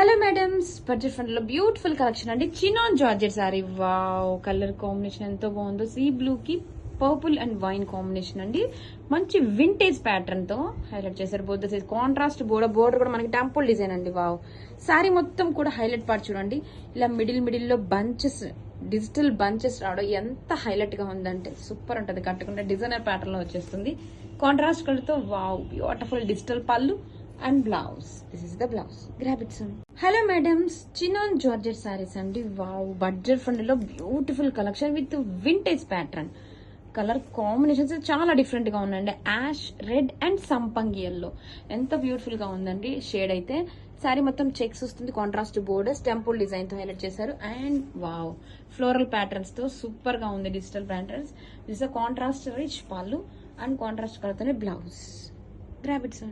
Hello madams, budget friendly beautiful collection అండి. Chinon georgette sorry. Wow, colour combination ఎంతో బాగుందో. Sea blue కి purple and wine combination అండి. మంచి vintage pattern తో హైలైట్ చేశారు. బోత్ సైజ్ కాంట్రాస్ట్ బోర్డర్ కూడా మనకి టెంపుల్ డిజైన్ అండి. వావ్, సారీ మొత్తం కూడా హైలైట్ పార్ట్ చూడండి. ఇలా మిడిల్ లో బంచెస్, డిజిటల్ బంచెస్ రావడం ఎంత హైలైట్ గా ఉందంటే సూపర్ ఉంటది. కట్టుకుంటే డిజైనర్ ప్యాటర్న్ లో వచ్చేస్తుంది. కాంట్రాస్ట్ కలర్ తో వావ్, బ్యూటిఫుల్ డిజిటల్ పళ్ళు and blouse. This is the blouse. Grab it soon. Hello madams, chinon georgette saris అండి. Wow, budget friendly beautiful collection with vintage pattern. Colour combinations చాలా different గా ఉన్నాయండి. Ash red and సంపంగి yellow ఎంత beautiful గా ఉందండి shade అయితే. సారీ మొత్తం చెక్స్ వస్తుంది. కాంట్రాస్ట్ బోర్డర్స్ టెంపుల్ డిజైన్ తో హైలైట్ చేశారు. అండ్ వావ్, ఫ్లోరల్ ప్యాటర్న్స్ తో సూపర్ గా ఉంది. Digital patterns. This contrast rich pallu and contrast కలర్తోనే blouse. Grab it sir.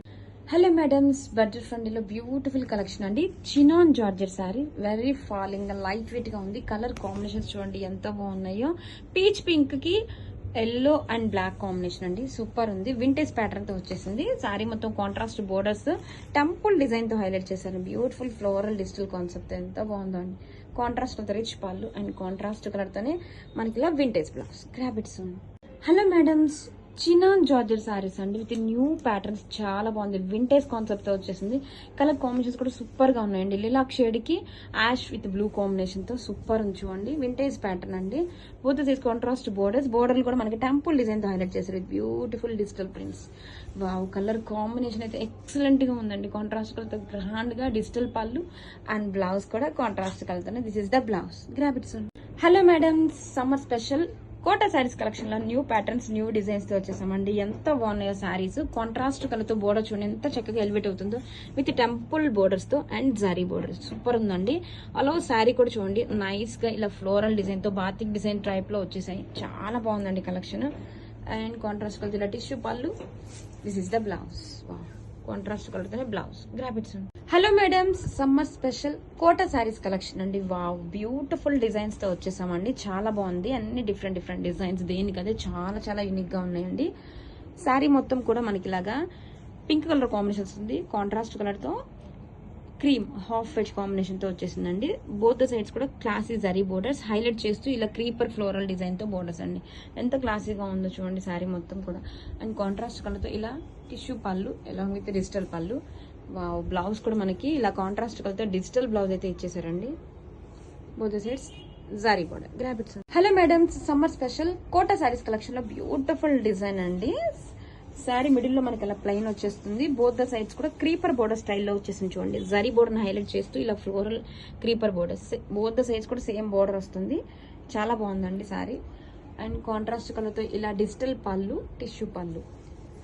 Hello madams, budget friendly లో బ్యూటిఫుల్ కలెక్షన్ అండి. Chinon georgette sorry, very falling light weight గా ఉంది. కలర్ కాంబినేషన్స్ చూడండి ఎంత బాగున్నాయో. పీచ్ పింక్ కి ఎల్లో అండ్ బ్లాక్ కాంబినేషన్ అండి. సూపర్ ఉంది. వింటేజ్ ప్యాటర్న్ తో వచ్చేసింది. సారీ మొత్తం కాంట్రాస్ట్ బోర్డర్స్ టెంపుల్ డిజైన్ తో హైలైట్ చేశారు. బ్యూటిఫుల్ ఫ్లోరల్ డిజిటల్ కాన్సెప్ట్ ఎంత బాగుందో అండి. కాంట్రాస్ట్ తో rich pallu and contrast colour తోనే మనకి ఇలా vintage blouse. Grab it soon. Hello madams, chinon georgette saris అండి విత్ న్యూ ప్యాటర్న్స్. చాలా బాగుంది. వింటేజ్ కాన్సెప్ట్ తో వచ్చేసింది. కలర్ కాంబినేషన్స్ కూడా సూపర్ గా ఉన్నాయండి. లిలాక్ షేడ్ కి యాష్ విత్ బ్లూ కాంబినేషన్ తో సూపర్ ఉంది చూడండి. వింటేజ్ ప్యాటర్న్ అండి. బోత్ సైజ్ కాంట్రాస్ట్ బోర్డర్లు కూడా మనకి టెంపుల్ డిజైన్ తో హైలైట్ చేశారు. Beautiful digital prints. Wow, colour combination అయితే ఎక్సలెంట్ గా ఉందండి. కాంట్రాస్ట్ కలర్ తో గ్రాండ్ గా డిజిటల్ పళ్ళు అండ్ బ్లౌజ్ కూడా కాంట్రాస్ట్ కలర్ తోనే. This is the blouse. Grab it soon. Hello madam, summer special Kota saris collection లో న్యూ ప్యాటర్న్స్, న్యూ డిజైన్స్ తో వచ్చేసామండి. ఎంత బాగున్నాయో శారీస్. కాంట్రాస్ట్ కలర్ తో బోర్డర్ చూడండి ఎంత చక్కగా ఎలివేట్ అవుతుందో. విత్ టెంపుల్ బోర్డర్స్ తో అండ్ జరీ బోర్డర్స్ సూపర్ ఉందండి. అలా శారీ కూడా చూడండి నైస్ గా ఇలా ఫ్లోరల్ డిజైన్ తో బాతిక్ డిజైన్ టైప్ లో వచ్చేసాయి. చాలా బాగుందండి కలెక్షన్. అండ్ కాంట్రాస్ట్ కలర్ ఇలా tissue pallu. This is the blouse. Contrast colour తోనే blouse. Grab it soon. Hello madams, summer special Kota saris collection అండి. వావ్, బ్యూటిఫుల్ డిజైన్స్ తో వచ్చేసామండి. చాలా బాగుంది. అన్ని డిఫరెంట్ డిజైన్స్, దేనికదే చాలా యూనిక్ గా ఉన్నాయండి. శారీ మొత్తం కూడా మనకి ఇలాగా పింక్ కలర్ కాంబినేషన్ ఉంది. కాంట్రాస్ట్ కలర్ తో క్రీమ్ హాఫ్ వైట్ కాంబినేషన్ తో వచ్చేసిందండి. బోత్ సైడ్స్ కూడా క్లాసీ జరీ బోర్డర్స్ హైలైట్ చేస్తూ ఇలా క్రీపర్ ఫ్లోరల్ డిజైన్ తో బోర్డర్స్ అండి. ఎంత క్లాసీగా ఉందో చూడండి శారీ మొత్తం కూడా. అండ్ కాంట్రాస్ట్ కలర్ తో ఇలా tissue pallu along with digital pallu. Blouse కూడా మనకి ఇలా కాంట్రాస్ట్ కలర్ తో డిజిటల్ బ్లౌజ్ అయితే ఇచ్చేసారండి. Both sides zari border. Grab it. Hello madam, summer special Kota saris collection లో బ్యూటిఫుల్ డిజైన్ అండి. శారీ మిడిల్ లో మనకి ఇలా ప్లెయిన్ వచ్చేస్తుంది. బోత్ ద సైడ్స్ కూడా క్రీపర్ బోర్డర్ స్టైల్లో వచ్చేసింది చూడండి. జరీ బోర్డర్ హైలైట్ చేస్తూ ఇలా floral creeper border. Both the sides కూడా సేమ్ బోర్డర్ వస్తుంది. చాలా బాగుందండి శారీ. అండ్ కాంట్రాస్ట్ కలర్ తో ఇలా డిజిటల్ పళ్ళు, tissue pallu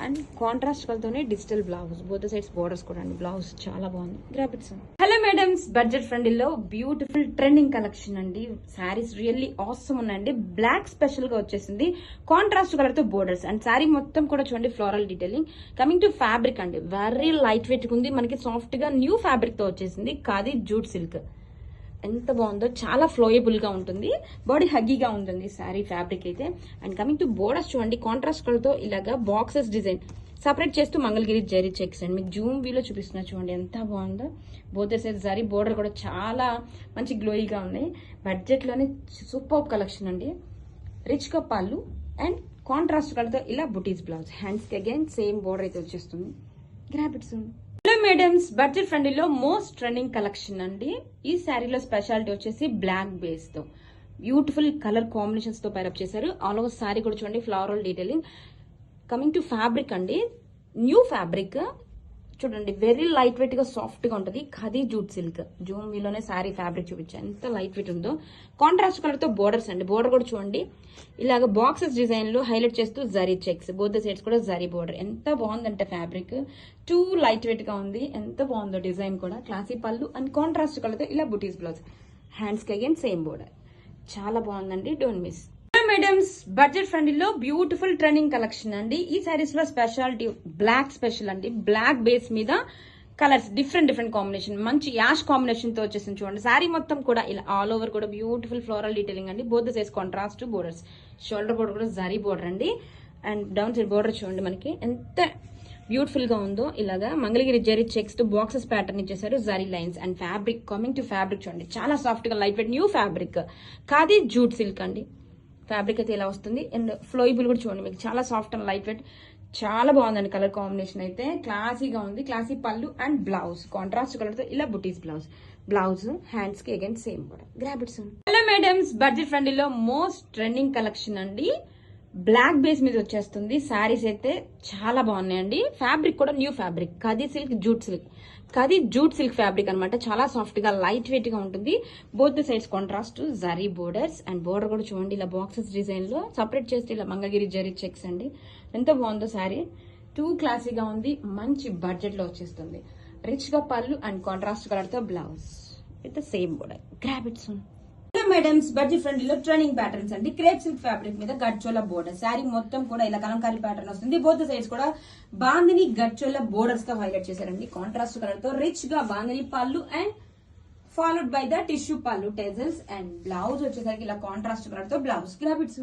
and contrast colour తోనే digital blouse. Both sides borders కూడా అండి. బ్లౌజ్ చాలా బాగుంది. Grab it. Hello madams, budget friendly లో బ్యూటిఫుల్ ట్రెండింగ్ కలెక్షన్ అండి. శారీస్ రియల్లీ ఆసమ్ ఉన్నాయండి. బ్లాక్ స్పెషల్ గా వచ్చేసింది. కాంట్రాస్ట్ కలర్ తో బోర్డర్స్ అండ్ శారీ మొత్తం కూడా చూడండి floral detailing. Coming to fabric అండి, వెరీ లైట్ వెయిట్ ఉంది. మనకి సాఫ్ట్ గా న్యూ ఫ్యాబ్రిక్ తో వచ్చేసింది. Khadi jute silk. ఎంత బాగుందో, చాలా ఫ్లోయబుల్ గా ఉంటుంది. బాడీ హగ్గీగా ఉంటుంది శారీ ఫ్యాబ్రిక్ అయితే. అండ్ కమింగ్ టు బోర్డర్స్ చూడండి కాంట్రాస్ట్ కలర్ తో ఇలాగా బాక్సెస్ డిజైన్ సపరేట్ చేస్తూ మంగళగిరి జరీ చెక్స్ అండ్ మీకు జూమ్ వీలో చూపిస్తున్నా చూడండి ఎంత బాగుందో. బోత్ సైడ్ జరీ బోర్డర్ కూడా చాలా మంచి గ్లోయిగా ఉన్నాయి. బడ్జెట్ లోనే సూపర్ కలెక్షన్ అండి. రిచ్ గా పళ్ళు అండ్ కాంట్రాస్ట్ కలర్ తో ఇలా బుటీస్ బ్లౌజ్. హ్యాండ్స్ కి అగైన్ సేమ్ బోర్డర్ అయితే వచ్చేస్తుంది. Grab it soon. Hello madams, budget ఫ్రెండ్లీలో మోస్ట్ ట్రెండింగ్ కలెక్షన్ అండి. ఈ శారీలో స్పెషాలిటీ వచ్చేసి బ్లాక్ బేస్ తో బ్యూటిఫుల్ కలర్ కాంబినేషన్స్ తో పైరప్ చేశారు. ఆల్ ఓవర్ శారీ కూడా చూడండి floral detailing. Coming to fabric అండి, న్యూ ఫ్యాబ్రిక్ చూడండి. వెరీ లైట్ వెయిట్ గా సాఫ్ట్ గా ఉంటుంది. Khadi jute silk. జూమ్ వీలోనే శారీ ఫ్యాబ్రిక్ చూపించాను ఎంత లైట్ వెయిట్ ఉందో. కాంట్రాస్ట్ కలర్ తో బోర్డర్స్ అండి. బోర్డర్ కూడా చూడండి ఇలాగ బాక్సెస్ డిజైన్ లో హైలైట్ చేస్తూ జరీ చెక్స్. బోత్ సైడ్స్ కూడా జరీ బోర్డర్. ఎంత బాగుందంటే ఫ్యాబ్రిక్ టూ లైట్ వెయిట్ గా ఉంది. ఎంత బాగుందో డిజైన్ కూడా. Classy pallu and contrast colour తో ఇలా బుటీస్ బ్లౌజ్. హ్యాండ్స్ కి అగైన్ సేమ్ బోర్డర్. చాలా బాగుందండి. Don't miss. మేడమ్స్, బడ్జెట్ ఫ్రెండ్లీలో బ్యూటిఫుల్ ట్రెండింగ్ కలెక్షన్ అండి. ఈ సారీస్ లో స్పెషాలిటీ బ్లాక్ స్పెషల్ అండి. బ్లాక్ బేస్ మీద కలర్స్ డిఫరెంట్ కాంబినేషన్, మంచి యాష్ కాంబినేషన్ తో వచ్చేసింది చూడండి. శారీ మొత్తం కూడా ఇలా ఆల్ ఓవర్ కూడా బ్యూటిఫుల్ ఫ్లోరల్ డీటెయిలింగ్ అండి. Both size contrast borders. Shoulder border కూడా జరీ బోర్డర్ అండి. అండ్ డౌన్ సైడ్ బోర్డర్ చూడండి మనకి ఎంత బ్యూటిఫుల్ గా ఉందో ఇలాగా మంగళగిరి జరీ చెక్స్ తో బాక్సెస్ ప్యాటర్న్ ఇచ్చేసారు. Zari lines and fabric coming to fabric చూడండి, చాలా సాఫ్ట్ గా light wait new fabric. Khadi jute silk అండి. ఫ్యాబ్రిక్ అయితే ఇలా వస్తుంది అండ్ ఫ్లోయిబుల్ కూడా చూడండి, మీకు చాలా సాఫ్ట్ అండ్ లైట్ వెయిట్, చాలా బాగుందండి. కలర్ కాంబినేషన్ అయితే క్లాసీగా ఉంది. Classy pallu and blouse contrast colour తో ఇలా బుటీస్ బ్లౌజ్ హ్యాండ్స్ కి అగైన్ సేమ్ కూడా. Grab it soon. Hello madams, budget ఫ్రెండ్లీలో మోస్ట్ ట్రెండింగ్ కలెక్షన్ అండి. బ్లాక్ బేస్ మీద వచ్చేస్తుంది. శారీస్ అయితే చాలా బాగున్నాయండి. ఫ్యాబ్రిక్ కూడా new fabric, khadi silk jute silk, khadi jute silk fabric అనమాట. చాలా సాఫ్ట్ గా లైట్ వెయిట్ గా ఉంటుంది. Both sides contrast zari borders and border కూడా చూడండి ఇలా బాక్సెస్ డిజైన్ లో సపరేట్ చేస్తే ఇలా మంగళగిరి జరీ చెక్స్ అండి. ఎంత బాగుందో శారీ, టూ క్లాసీగా ఉంది. మంచి బడ్జెట్ లో వచ్చేస్తుంది. రిచ్ గా పళ్ళు అండ్ కాంట్రాస్ట్ కలర్ తో blouse with same border. Grab it soon. Madams, budget ఫ్రెండ్లీలో ట్రెండింగ్ ప్యాటర్న్స్ అండి. క్రేప్ సిల్క్ ఫ్యాబ్రిక్ మీద గడ్చోల బోర్డర్. శారీ మొత్తం కూడా ఇలా కలంకారీ ప్యాటర్న్ వస్తుంది. బోత్ సైడ్స్ కూడా బాందిని గడ్చోల బోర్డర్స్ తో హైలైట్ చేశారండి. కాంట్రాస్ట్ కలర్ తో రిచ్ గా bandhani pallu and followed by the tissue pallu tassels and blouse వచ్చేసరికి ఇలా కాంట్రాస్ట్ కలర్ తో బ్లౌజ్. గ్రాబిట్స్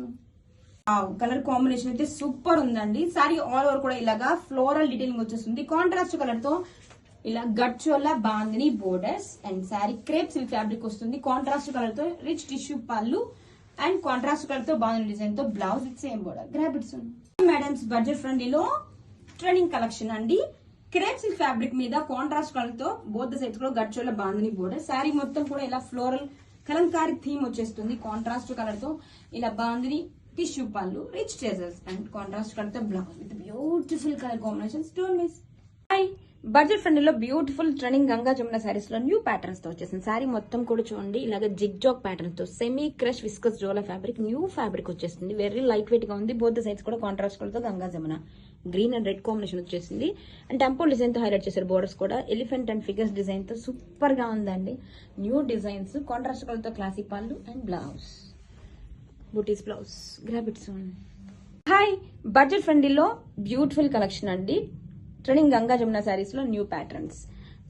కలర్ కాంబినేషన్ అయితే సూపర్ ఉందండి. శారీ ఆల్ ఓవర్ కూడా ఇలాగా ఫ్లోరల్ డీటెయిలింగ్ వచ్చేస్తుంది. కాంట్రాస్ట్ కలర్ తో ఇలా gharchola bandhani borders and sari crepe silk fabric వస్తుంది. కాంట్రాస్ట్ కలర్ తో rich tissue pallu and contrast colour తో బాందిని డిజైన్ తో blouse with same border. Grab it soon. Madams, budget ఫ్రెండ్లీలో ట్రెండింగ్ కలెక్షన్ అండి. క్రేప్ సిల్క్ ఫ్యాబ్రిక్ మీద కాంట్రాస్ట్ కలర్ తో బోత్ సైడ్స్ కూడా gharchola bandhani border. Sari మొత్తం కూడా ఇలా ఫ్లోరల్ కలంకారీ థీమ్ వచ్చేస్తుంది. కాంట్రాస్ట్ కలర్ తో ఇలా bandhani tissue pallu rich tassels and contrast colour తో blouse with beautiful colour combinations. Don't miss. Budget ఫ్రెండ్లీలో బ్యూటిఫుల్ ట్రెండింగ్ గంగా జమున శారీస్ లో న్యూ ప్యాటర్న్స్ తో వచ్చేసింది. శారీ మొత్తం కూడా చూడండి ఇలాగ జిగ్ జాగ్ ప్యాటర్న్ తో సెమీ క్రష్ విస్కస్ జోలా ఫ్యాబ్రిక్ న్యూ ఫ్యాబ్రిక్ వచ్చేసింది. వెరీ లైట్ వెయిట్ గా ఉంది. బోత్ సైడ్స్ కూడా కాంట్రాస్ట్ కలర్ తో Ganga Jamuna green and red combination వచ్చేసింది. అండ్ టెంపుల్ డిజైన్ తో హైలైట్ చేశారు. బోర్డర్స్ కూడా ఎలిఫెంట్ అండ్ ఫిగర్స్ డిజైన్ తో సూపర్ గా ఉందండి. న్యూ డిజైన్స్, కాంట్రాస్ట్ కలర్ తో classy pallu and blouse buttis blouse. Grab it soon. Hi, budget ఫ్రెండ్లీలో బ్యూటిఫుల్ కలెక్షన్ అండి. ట్రెండింగ్ గంగా జమున శారీస్ లో న్యూ ప్యాటర్న్స్.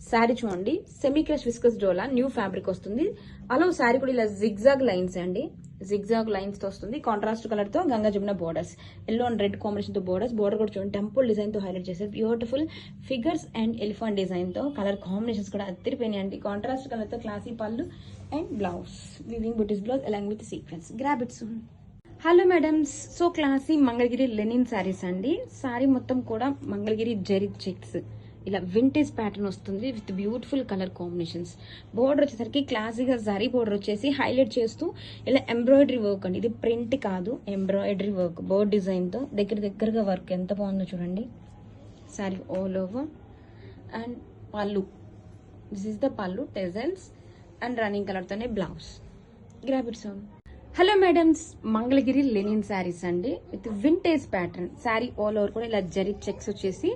శారీ చూడండి సెమీ క్రష్ విస్కస్ డోలా న్యూ ఫ్యాబ్రిక్ వస్తుంది. అలా శారీ కూడా ఇలా జిగ్జాగ్ లైన్స్ అండి, జిగ్జాగ్ లైన్స్ తో వస్తుంది. కాంట్రాస్ట్ కలర్ తో Ganga Jamuna borders, yellow and red combination తో బోర్డర్స్. బోర్డర్ కూడా చూడండి టెంపుల్ డిజైన్ తో హైలైట్ చేశారు. Beautiful figures and elephant design తో కలర్ కాంబినేషన్స్ కూడా అదిరిపోయినాయండి. కాంట్రాస్ట్ కలర్ తో classy pallu and blouse weaving butis blouse along with sequence. Grab it soon. Hello madams, so classy Mangalagiri linen saris అండి. Sari మొత్తం కూడా మంగళగిరి జరీ చెక్స్ ఇలా వింటేజ్ ప్యాటర్న్ వస్తుంది with beautiful colour combinations. Border వచ్చేసరికి క్లాసీగా జరీ బోర్డర్ వచ్చేసి హైలైట్ చేస్తూ ఇలా ఎంబ్రాయిడరీ వర్క్ అండి. ఇది ప్రింట్ కాదు, ఎంబ్రాయిడరీ వర్క్ బోర్డ్ డిజైన్ తో దగ్గరగా వర్క్ ఎంత బాగుందో చూడండి. Sari all over and pallu, this is the pallu tassels and running colour తోనే blouse. Grab it soon. Hello madams, Mangalagiri linen saris అండి with vintage pattern. Sari all over కూడా ఇలా జరీ చెక్స్ వచ్చేసి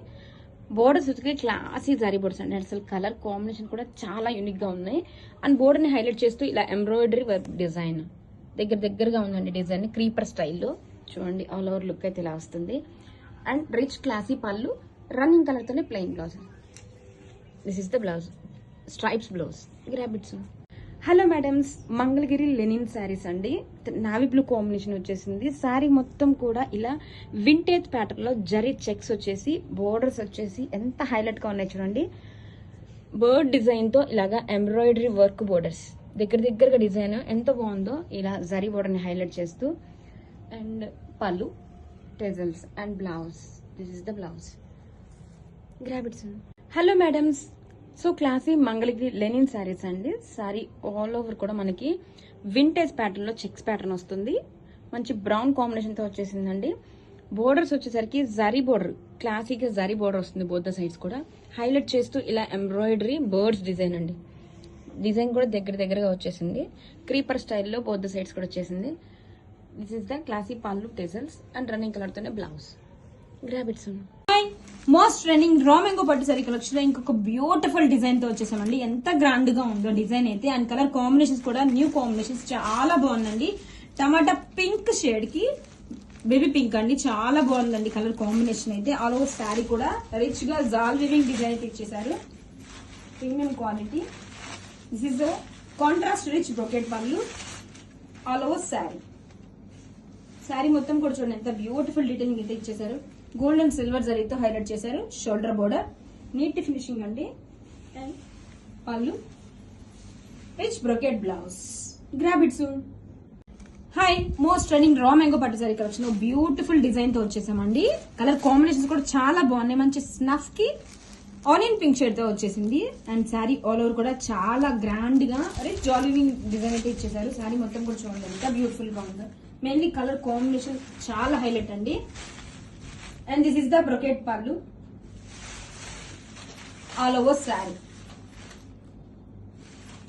బోర్డర్స్ వచ్చి క్లాసీ జరీ బోర్డర్స్ అండి. అసలు కలర్ కాంబినేషన్ కూడా చాలా యూనిక్ గా ఉన్నాయి. అండ్ బోర్డర్ ని హైలైట్ చేస్తూ ఇలా ఎంబ్రాయిడరీ వర్క్ డిజైన్ దగ్గరగా ఉందండి. డిజైన్ క్రీపర్ స్టైల్లో చూడండి. ఆల్ ఓవర్ లుక్ అయితే ఇలా వస్తుంది. And rich classy pallu, running colour తోనే plain blouse. This is the blouse, stripes blouse. Grab it soon. Hello madams, Mangalagiri linen saris అండి. నావీ బ్లూ కాంబినేషన్ వచ్చేసింది. శారీ మొత్తం కూడా ఇలా వింటేజ్ ప్యాటర్న్ లో జరీ చెక్స్ వచ్చేసి బోర్డర్స్ వచ్చేసి ఎంత హైలైట్ గా ఉన్నాయి చూడండి. బర్డ్ డిజైన్ తో ఇలాగా ఎంబ్రాయిడరీ వర్క్ బోర్డర్స్ దగ్గరగా డిజైన్ ఎంత బాగుందో. ఇలా జరీ బోర్డర్ ని హైలైట్ చేస్తూ and pallu tassels and blouse. This is the blouse. Grab it. Hello madams, so classy Mangalagiri linen saris అండి. శారీ ఆల్ ఓవర్ కూడా మనకి వింటేజ్ ప్యాటర్న్ లో చెక్స్ ప్యాటర్న్ వస్తుంది. మంచి బ్రౌన్ కాంబినేషన్ తో వచ్చేసిందండి. బోర్డర్స్ వచ్చేసరికి జరీ బోర్డర్, క్లాసీగా జరీ బోర్డర్ వస్తుంది. బోత్ సైడ్స్ కూడా హైలైట్ చేస్తూ ఇలా ఎంబ్రాయిడరీ బర్డ్స్ డిజైన్ అండి. డిజైన్ కూడా దగ్గరగా వచ్చేసింది. క్రీపర్ స్టైల్లో బోత్ సైడ్స్ కూడా వచ్చేసింది. This is the classy pallu tassels and running colour తోనే blouse. Grab it soon. Most trending raw mango పట్టు సారీ కలెక్షన్ లో ఇంకొక బ్యూటిఫుల్ డిజైన్ తో వచ్చేసామండి. ఎంత గ్రాండ్ గా ఉందో డిజైన్ అయితే. అండ్ కలర్ కాంబినేషన్స్ కూడా న్యూ కాంబినేషన్స్ చాలా బాగుందండి. టమాటా పింక్ షేడ్ కి బేబీ పింక్ అండి, చాలా బాగుందండి కలర్ కాంబినేషన్ అయితే. ఆల్ ఓవర్ శారీ కూడా రిచ్ గా జాల్ వివింగ్ డిజైన్ అయితే ఇచ్చేసారు. Premium quality. This is the contrast rich brocade పళ్ళు ఆల్ ఓవర్ శారీ. శారీ మొత్తం కూడా చూడండి ఎంత బ్యూటిఫుల్ డీటెయిలింగ్ అయితే ఇచ్చేసారు. గోల్డ్ అండ్ సిల్వర్ జరీతో హైలైట్ చేశారు. షోల్డర్ బోర్డర్, నీట్ ఫినిషింగ్ అండి. అండ్ పళ్ళు, rich brocade blouse. Grab it soon. Hi, most trending raw mango పట్టు సారీ కలెక్షన్ బ్యూటిఫుల్ డిజైన్ తో వచ్చేసామండి. కలర్ కాంబినేషన్స్ కూడా చాలా బాగున్నాయి. మంచి స్నఫ్ కి ఆనియన్ పింక్ షేడ్ తో వచ్చేసింది. అండ్ శారీ ఆల్ ఓవర్ కూడా చాలా గ్రాండ్ గా రిచ్ జాలివింగ్ డిజైన్ అయితే ఇచ్చేసారు. శారీ మొత్తం కూడా చూడండి ఎంత బ్యూటిఫుల్ గా ఉందో. మెయిన్లీ కలర్ కాంబినేషన్ చాలా హైలైట్ అండి. And this is the brocade పళ్ళు ఆల్ ఓవర్ శారీ.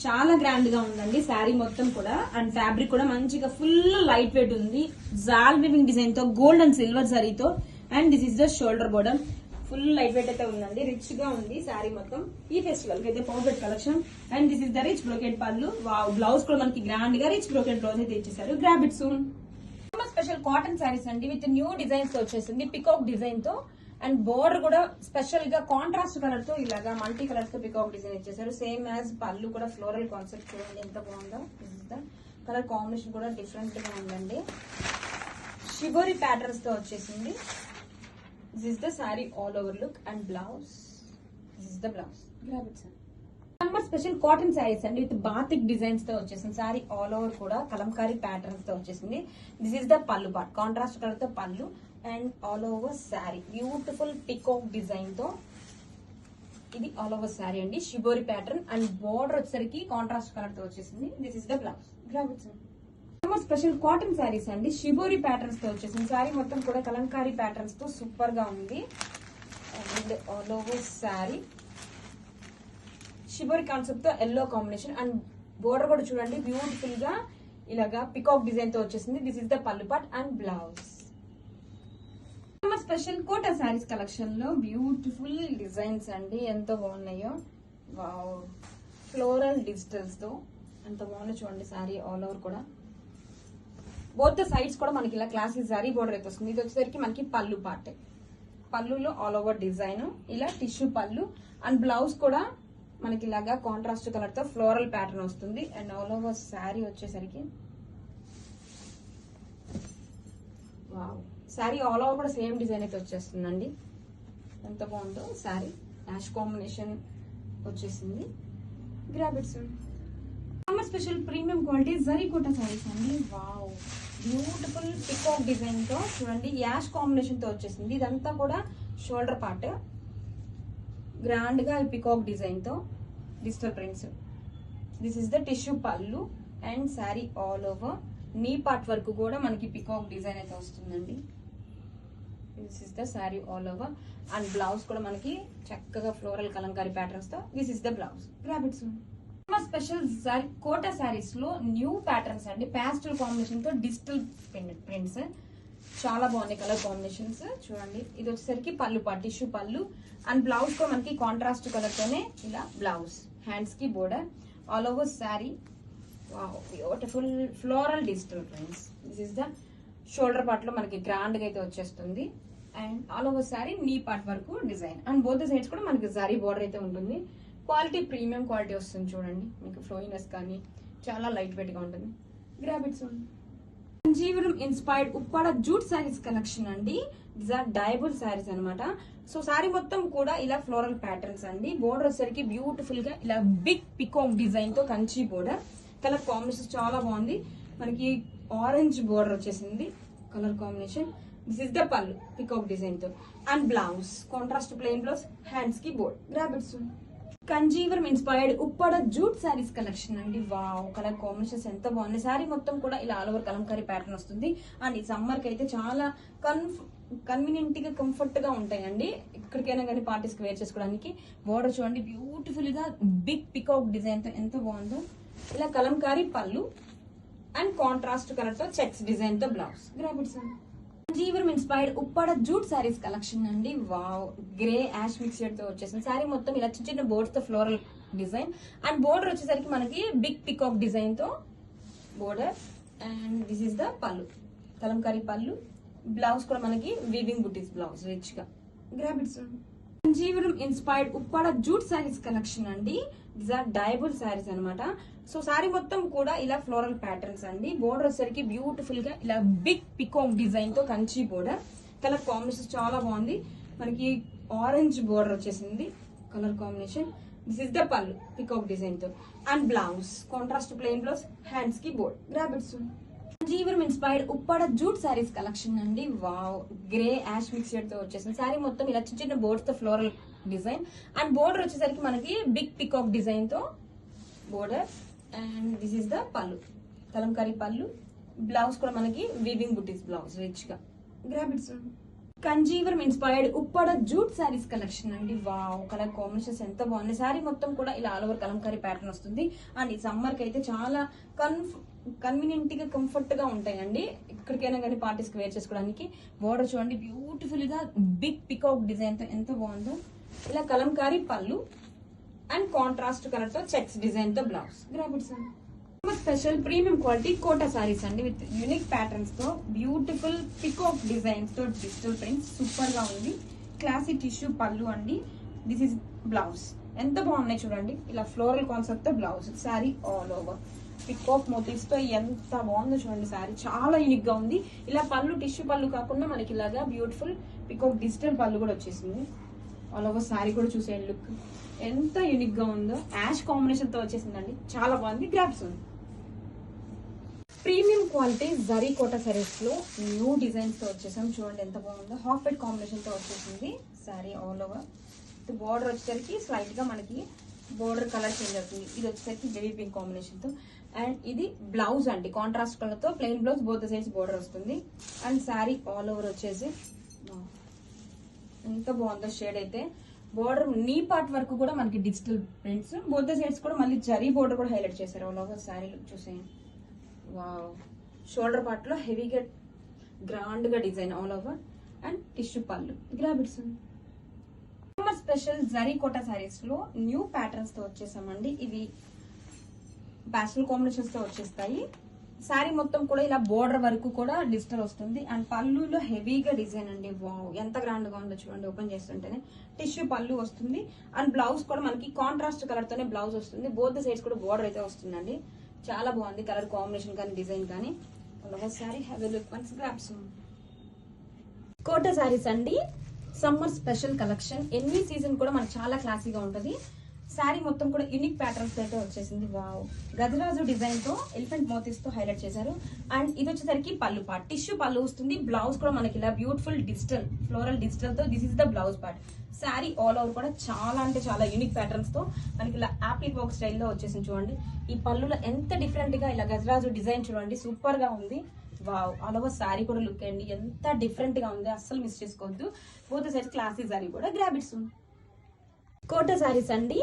చాలా గ్రాండ్ గా ఉందండి శారీ మొత్తం కూడా. అండ్ ఫ్యాబ్రిక్ కూడా మంచిగా ఫుల్ లైట్ వెయిట్ ఉంది. జాల్ వివింగ్ డిజైన్ తో గోల్డ్ అండ్ సిల్వర్ జరీతో. And this is the shoulder border. Full light weight అయితే ఉందండి. రిచ్ గా ఉంది శారీ మొత్తం. ఈ ఫెస్టివల్ కి అయితే perfect collection. And this is the rich brocade పళ్ళు. బ్లౌజ్ కూడా మనకి గ్రాండ్ గా రిచ్ బ్రోకెట్ బ్లౌజ్ అయితే ఇచ్చేసారు. Grab it soon. Special cotton saris అండి విత్ న్యూ డిజైన్స్ తో వచ్చేసింది. పికాక్ డిజైన్ తో. అండ్ బోర్డర్ కూడా స్పెషల్ గా కాంట్రాస్ట్ కలర్ తో ఇలాగా మల్టీ కలర్స్ తో పికాక్ డిజైన్ ఇచ్చేసారు. సేమ్ యాజ్ పళ్ళు కూడా ఫ్లోరల్ కాన్సెప్ట్. చూడండి ఎంత బాగుందో. కలర్ కాంబినేషన్ కూడా డిఫరెంట్ గా ఉందండి. షిబోరి ప్యాటర్న్స్ తో వచ్చేసింది. This is the sorry all over look and blouse. This is the blouse. Summer special cotton saris అండి విత్ బాతిక్ డిజైన్స్ తో వచ్చేసింది. సారీ ఆల్ ఓవర్ కూడా కలంకారీ ప్యాటర్న్స్ తో వచ్చేసింది. This is the pallu part. Contrast colour తో pallu and all over sari beautiful peacock design తో. ఇది all over sari అండి. షిబోరి ప్యాటర్న్ అండ్ బోర్డర్ వచ్చేసరికి కాంట్రాస్ట్ కలర్ తో వచ్చేసింది. This is the blouse. Summer special cotton saris అండి షిబోరి ప్యాటర్న్స్ తో వచ్చేసింది. శారీ మొత్తం కూడా కలంకారీ ప్యాటర్న్స్ తో సూపర్ గా ఉంది. And all over sari shibori concept తో ఎల్లో కాంబినేషన్. అండ్ బోర్డర్ కూడా చూడండి బ్యూటిఫుల్ గా ఇలాగా పికాక్ డిజైన్ తో వచ్చేసింది. This is the pallu part and blouse. Special Kota saris collection లో బ్యూటిఫుల్ డిజైన్స్ అండి. ఎంతో బాగున్నాయో. వావ్, ఫ్లోరల్ డిజిటల్స్ తో ఎంత బాగుందో చూడండి. శారీ ఆల్ ఓవర్ కూడా బోత్ ద సైడ్స్ కూడా మనకి ఇలా క్లాసిక్ శారీ బోర్డర్ అయితే వస్తుంది. ఇది వచ్చేసరికి మనకి పళ్ళు పార్ట్. పళ్ళులో ఆల్ ఓవర్ డిజైన్ ఇలా టిష్యూ పళ్ళు. అండ్ బ్లౌజ్ కూడా మనకి ఇలాగా కాంట్రాస్ట్ కలర్ తో ఫ్లోరల్ ప్యాటర్న్ వస్తుంది. అండ్ ఆల్ ఓవర్ శారీ వచ్చేసరికి వావ్, శారీ ఆల్ ఓవర్ కూడా సేమ్ డిజైన్ అయితే వచ్చేస్తుందండి. ఎంత బాగుందో శారీ. యాష్ కాంబినేషన్ వచ్చేసింది. Grab it's summer special premium quality zari Kota saris అండి. వావ్, బ్యూటిఫుల్ పికాక్ డిజైన్ తో చూడండి యాష్ కాంబినేషన్ తో వచ్చేసింది. ఇదంతా కూడా షోల్డర్ పార్ట్. గ్రాండ్ గా పికాక్ డిజైన్ తో digital prints. This is the tissue pallu and sari all over knee part వరకు కూడా మనకి పికాక్ డిజైన్ అయితే వస్తుందండి. This is the sari all over. And blouse కూడా మనకి చక్కగా ఫ్లోరల్ కలంకారీ ప్యాటర్న్స్ తో. This is the blouse. Grab it's special Kota saris లో న్యూ ప్యాటర్న్స్ అండి. ప్యాస్టల్ కాంబినేషన్ తో డిజిటల్ ప్రింట్స్ చాలా బాగున్నాయి. కలర్ కాంబినేషన్స్ చూడండి. ఇది వచ్చేసరికి పళ్ళు part tissue pallu. And blouse కూడా మనకి కాంట్రాస్ట్ కలర్ తోనే ఇలా బ్లౌజ్. హ్యాండ్స్ కి border all over sari. Beautiful floral digital prints. This is the shoulder part లో మనకి గ్రాండ్ గా అయితే వచ్చేస్తుంది. అండ్ ఆల్ ఓవర్ శారీ నీ పార్ట్ వరకు డిజైన్. అండ్ బోత్ సైడ్స్ కూడా మనకి జరీ బోర్డర్ అయితే ఉంటుంది. క్వాలిటీ ప్రీమియం క్వాలిటీ వస్తుంది చూడండి. మీకు ఫ్లోయినెస్ కానీ చాలా లైట్ వెయిట్ గా ఉంటుంది. గ్రాబిట్స్ జీవనం inspired Uppada jute saris collection అండి. దీస్ ఆర్ డైబుల్ శారీస్ అనమాట. సో శారీ మొత్తం కూడా ఇలా ఫ్లోరల్ ప్యాటర్న్స్ అండి. బోర్డర్ వచ్చేసరికి బ్యూటిఫుల్ గా ఇలా బిగ్ పికాక్ డిజైన్ తో కంచి బోర్డర్. కలర్ కాంబినేషన్ చాలా బాగుంది. మనకి ఆరెంజ్ బోర్డర్ వచ్చేసింది colour combination. This is the pallu peacock design తో. And blouse contrast plain blouse. Hands కి board. Grab it's Kanjeevaram inspired Uppada jute saris collection అండి. వావ్, కలర్ కాంబినేషన్స్ ఎంత బాగున్నాయి. శారీ మొత్తం కూడా ఇలా ఆల్ ఓవర్ కలంకారీ ప్యాటర్న్ వస్తుంది. అండ్ ఈ సమ్మర్ కి అయితే చాలా కన్వీనియంట్ గా కంఫర్ట్ గా ఉంటాయండి. ఎక్కడికైనా కానీ పార్టీస్ కి వేర్ చేసుకోవడానికి. బోర్డర్ చూడండి బ్యూటిఫుల్ గా బిగ్ పికాక్ డిజైన్ తో ఎంత బాగుందో. ఇలా Kalamkari pallu and contrast colour తో చెక్స్ డిజైన్ తో బ్లౌజ్. గ్రాబిట్స్ జీవరం inspired Uppada jute saris collection అండి. వావ్, గ్రే యాష్ మిక్స్డ్ తో వచ్చేసింది. శారీ మొత్తం ఇలా చిన్న చిన్న బోర్డ్స్ తో ఫ్లోరల్ డిజైన్. అండ్ బోర్డర్ వచ్చేసరికి మనకి బిగ్ పికాక్ డిజైన్ తో border. And this is the పళ్ళు కలంకారీ పళ్ళు. బ్లౌజ్ కూడా మనకి వీవింగ్ బుటీస్ బ్లౌజ్ రిచ్ గా. గ్రాబిట్స్ జీవనం inspired Uppada jute saris collection అండి. దీస్ ఆర్ డైబుల్ శారీస్ అనమాట. సో శారీ మొత్తం కూడా ఇలా ఫ్లోరల్ ప్యాటర్న్స్ అండి. బోర్డర్ వచ్చేసరికి బ్యూటిఫుల్ గా ఇలా బిగ్ పికాక్ డిజైన్ తో కంచి బోర్డర్. కలర్ కాంబినేషన్ చాలా బాగుంది. మనకి ఆరెంజ్ బోర్డర్ వచ్చేసింది colour combination. This is the pallu peacock design తో and blouse contrast plain blouse, hands కి బోర్డ్ గ్రాబ్ ఇట్స్. జీవరం inspired Uppada jute saris collection అండి. వావ్, గ్రే యాష్ మిక్స్డ్ తో వచ్చేసింది. సారీ మొత్తం ఇలా చిన్న చిన్న బోర్డ్స్ తో ఫ్లోరల్ డిజైన్ అండ్ బోర్డర్ వచ్చేసరికి మనకి బిగ్ పికాక్ డిజైన్ తో border. And this is the పళ్ళు కలంకారీ పళ్ళు. బ్లౌజ్ కూడా మనకి వీవింగ్ బుటీస్ బ్లౌజ్ రిచ్ గా grab it's. Kanjeevaram inspired Uppada jute saris collection అండి. వావ్, కలర్ కాంబినేషన్స్ ఎంత బాగుంది. సారీ మొత్తం కూడా ఇలా ఆల్ ఓవర్ కలంకారీ ప్యాటర్న్ వస్తుంది. అండ్ ఈ సమ్మర్ కి అయితే చాలా కన్వీనియంట్ గా కంఫర్ట్ గా ఉంటాయండి. ఎక్కడికైనా కానీ పార్టీస్ కి వేర్ చేసుకోవడానికి. బోర్డర్ చూడండి బ్యూటిఫుల్ గా బిగ్ పికాక్ డిజైన్ తో ఎంత బాగుందో. ఇలా Kalamkari pallu and contrast colour తో చెక్స్ డిజైన్ తో blouse grab its. Special premium quality Kota saris అండి విత్ యూనిక్ ప్యాటర్న్స్ తో బ్యూటిఫుల్ పికాక్ డిజైన్స్ తో డిజిటల్ ప్రింట్స్ సూపర్ గా ఉంది. క్లాసీ టిష్యూ పళ్ళు అండి. దిస్ ఇస్ బ్లౌజ్ ఎంత బాగున్నాయి చూడండి. ఇలా ఫ్లోరల్ కాన్సెప్ట్ తో blouse. Sari all over peacock motifs తో ఎంత బాగుందో చూడండి. సారీ చాలా యూనిక్ గా ఉంది. ఇలా పళ్ళు టిష్యూ పళ్ళు కాకుండా మనకి ఇలాగా బ్యూటిఫుల్ పికాక్ డిజిటల్ పళ్ళు కూడా వచ్చేసింది. ఆల్ ఓవర్ సారీ కూడా చూసేయండి లుక్ ఎంత యూనిక్ గా ఉందో. యాష్ కాంబినేషన్ తో వచ్చేసిందండి, చాలా బాగుంది. గ్రాప్స్ ఉంది. ప్రీమియం క్వాలిటీ జరీ కోటా సారీస్ లో న్యూ డిజైన్స్ తో వచ్చేసాం. చూడండి ఎంత బాగుందో. హాఫ్ వైట్ కాంబినేషన్ తో వచ్చేసింది సారీ ఆల్ ఓవర్. బోర్డర్ వచ్చేసరికి స్లైట్ గా మనకి బోర్డర్ కలర్ చేంజ్ అవుతుంది. ఇది వచ్చేసరికి బేబీ పింక్ కాంబినేషన్ తో. అండ్ ఇది బ్లౌజ్ అండి, కాంట్రాస్ట్ కలర్ తో plain blouse, both sides border వస్తుంది. అండ్ సారీ ఆల్ ఓవర్ వచ్చేసి ఎంత బాగుందో షేడ్ అయితే. బోర్డర్ నీ పార్ట్ వరకు కూడా మనకి డిజిటల్ ప్రింట్స్, బోత్ సైడ్స్ కూడా మళ్ళీ జరీ బోర్డర్ కూడా హైలైట్ చేశారు. ఆల్ ఓవర్ సారీ లుక్ చూసేయండి. వావ్, షోల్డర్ పార్ట్ లో హెవీగా గ్రాండ్ గా design all over and tissue pallu grab it's. Summer special zari Kota saris లో న్యూ ప్యాటర్న్స్ తో వచ్చేసామండి. ఇవి ప్యాస్టల్ కాంబినేషన్స్ తో వచ్చేస్తాయి. సారీ మొత్తం కూడా ఇలా బోర్డర్ వరకు కూడా డిజిటల్ వస్తుంది. అండ్ పళ్ళులో హెవీగా డిజైన్ అండి. వావ్, ఎంత గ్రాండ్ గా ఉందో చూడండి. ఓపెన్ చేస్తుంటేనే టిష్యూ పళ్ళు వస్తుంది. అండ్ బ్లౌజ్ కూడా మనకి కాంట్రాస్ట్ కలర్ తోనే బ్లౌజ్ వస్తుంది. బోత్ సైడ్స్ కూడా బోర్డర్ అయితే వస్తుందండి. చాలా బాగుంది కలర్ కాంబినేషన్ కానీ డిజైన్ కానీ. Sari have a look once grabs. Kota saris అండి సమ్మర్ స్పెషల్ కలెక్షన్. ఎన్ని సీజన్ కూడా మనకు చాలా క్లాసీగా ఉంటది. సారీ మొత్తం కూడా యూనిక్ ప్యాటర్న్స్ అయితే వచ్చేసింది. వావ్, గజరాజు డిజైన్ తో ఎలిఫెంట్ మోతీస్ తో హైలైట్ చేశారు. అండ్ ఇది వచ్చేసరికి పళ్ళు పార్ట్ టిష్యూ పళ్ళు వస్తుంది. బ్లౌజ్ కూడా మనకి ఇలా బ్యూటిఫుల్ డిజిటల్ ఫ్లోరల్ డిజిటల్ తో this is the blouse part. Sorry all over కూడా చాలా అంటే చాలా యూనిక్ ప్యాటర్న్స్ తో మనకి ఇలా యాప్లిక్ వర్క్ స్టైల్లో వచ్చేసింది. చూడండి ఈ పళ్ళులో ఎంత డిఫరెంట్ గా ఇలా గజరాజు డిజైన్ చూడండి, సూపర్ గా ఉంది. వావ్, ఆల్ ఓవర్ సారీ కూడా లుక్ అండి ఎంత డిఫరెంట్ గా ఉంది, అస్సలు మిస్ చేసుకోవద్దు. బోత్ సైడ్ క్లాసీ సారీ కూడా గ్రాబ్ ఇట్స్. కోటా సారీస్ అండి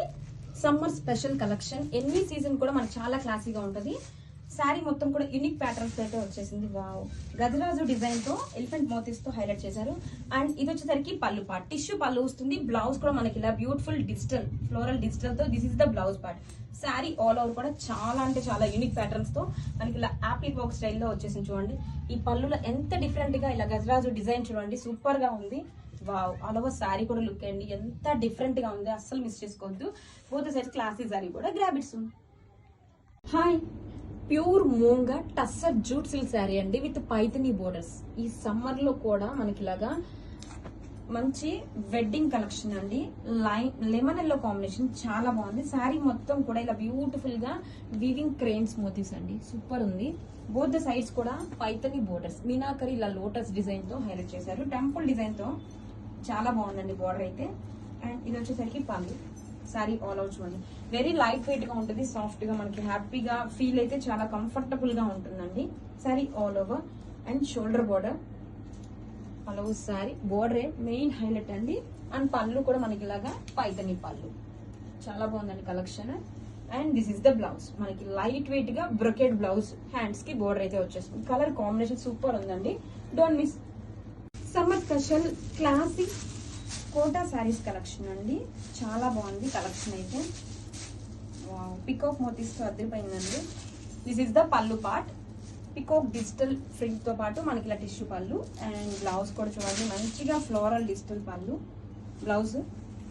సమ్మర్ స్పెషల్ కలెక్షన్. ఎన్ని సీజన్ కూడా మనకు చాలా క్లాసీగా ఉంటది. సారీ మొత్తం కూడా యూనిక్ ప్యాటర్న్స్ అయితే వచ్చేసింది. వావ్, గజరాజు డిజైన్ తో ఎలిఫెంట్ మోతీస్ తో హైలైట్ చేశారు. అండ్ ఇది వచ్చేసరికి పళ్ళు పార్ట్ టిష్యూ పళ్ళు వస్తుంది. బ్లౌజ్ కూడా మనకి ఇలా బ్యూటిఫుల్ డిజిటల్ ఫ్లోరల్ డిజిటల్ తో this is the blouse part. Sorry all over కూడా చాలా అంటే చాలా యూనిక్ ప్యాటర్న్స్ తో మనకి ఇలా యాప్లిక్ వర్క్ స్టైల్లో వచ్చేసింది. చూడండి ఈ పళ్ళులో ఎంత డిఫరెంట్ గా ఇలా గజరాజు డిజైన్ చూడండి, సూపర్ గా ఉంది. వావ్, ఆల్ ఓవర్ సారీ కూడా లుక్ అండి ఎంత డిఫరెంట్ గా ఉంది, అస్సలు మిస్ చేసుకోవద్దు. బోత్ సైడ్ క్లాసీ సారీ కూడా grab it's. Hi, pure మూంగా tussar jute silk sari అండి విత్ పైథనీ బోర్డర్స్. ఈ సమ్మర్ లో కూడా మనకి ఇలాగా మంచి వెడ్డింగ్ కలెక్షన్ అండి. లెమన్ ఎల్లో కాంబినేషన్ చాలా బాగుంది. శారీ మొత్తం కూడా ఇలా బ్యూటిఫుల్ గా వీవింగ్ క్రెయిన్స్ మోతీస్ అండి, సూపర్ ఉంది. బోత్ ద సైడ్స్ కూడా పైథనీ బోర్డర్స్, మీనాకరి ఇలా లోటస్ డిజైన్ తో హైలైట్ చేశారు. టెంపుల్ డిజైన్ తో చాలా బాగుందండి బోర్డర్ అయితే. అండ్ ఇది వచ్చేసరికి పళ్ళు. సారీ ఆల్ అవుట్ చూడండి వెరీ లైట్ వెయిట్ గా ఉంటుంది, సాఫ్ట్ గా మనకి హ్యాపీగా ఫీల్ అయితే చాలా కంఫర్టబుల్ గా ఉంటుందండి. Sari all over and shoulder border all over sari బోర్డరే మెయిన్ హైలైట్ అండి. అండ్ పళ్ళు కూడా మనకి ఇలాగా పైథనీ పళ్ళు, చాలా బాగుందండి collection. And this is the blouse, మనకి లైట్ వెయిట్ గా బ్రొకెట్ బ్లౌజ్, హ్యాండ్స్ కి బోర్డర్ అయితే వచ్చేస్తుంది. కలర్ కాంబినేషన్ సూపర్ ఉందండి, don't miss. Summer special classic Kota saris collection అండి, చాలా బాగుంది కలెక్షన్ అయితే. పికాక్ మోతీస్ తో అదిరిపోయిందండి. This is the pallu part, peacock digital ఫ్రింట్ తో పాటు మనకి ఇలా టిష్యూ పళ్ళు. అండ్ బ్లౌజ్ కూడా చూడండి మంచిగా floral digital pallu blouse.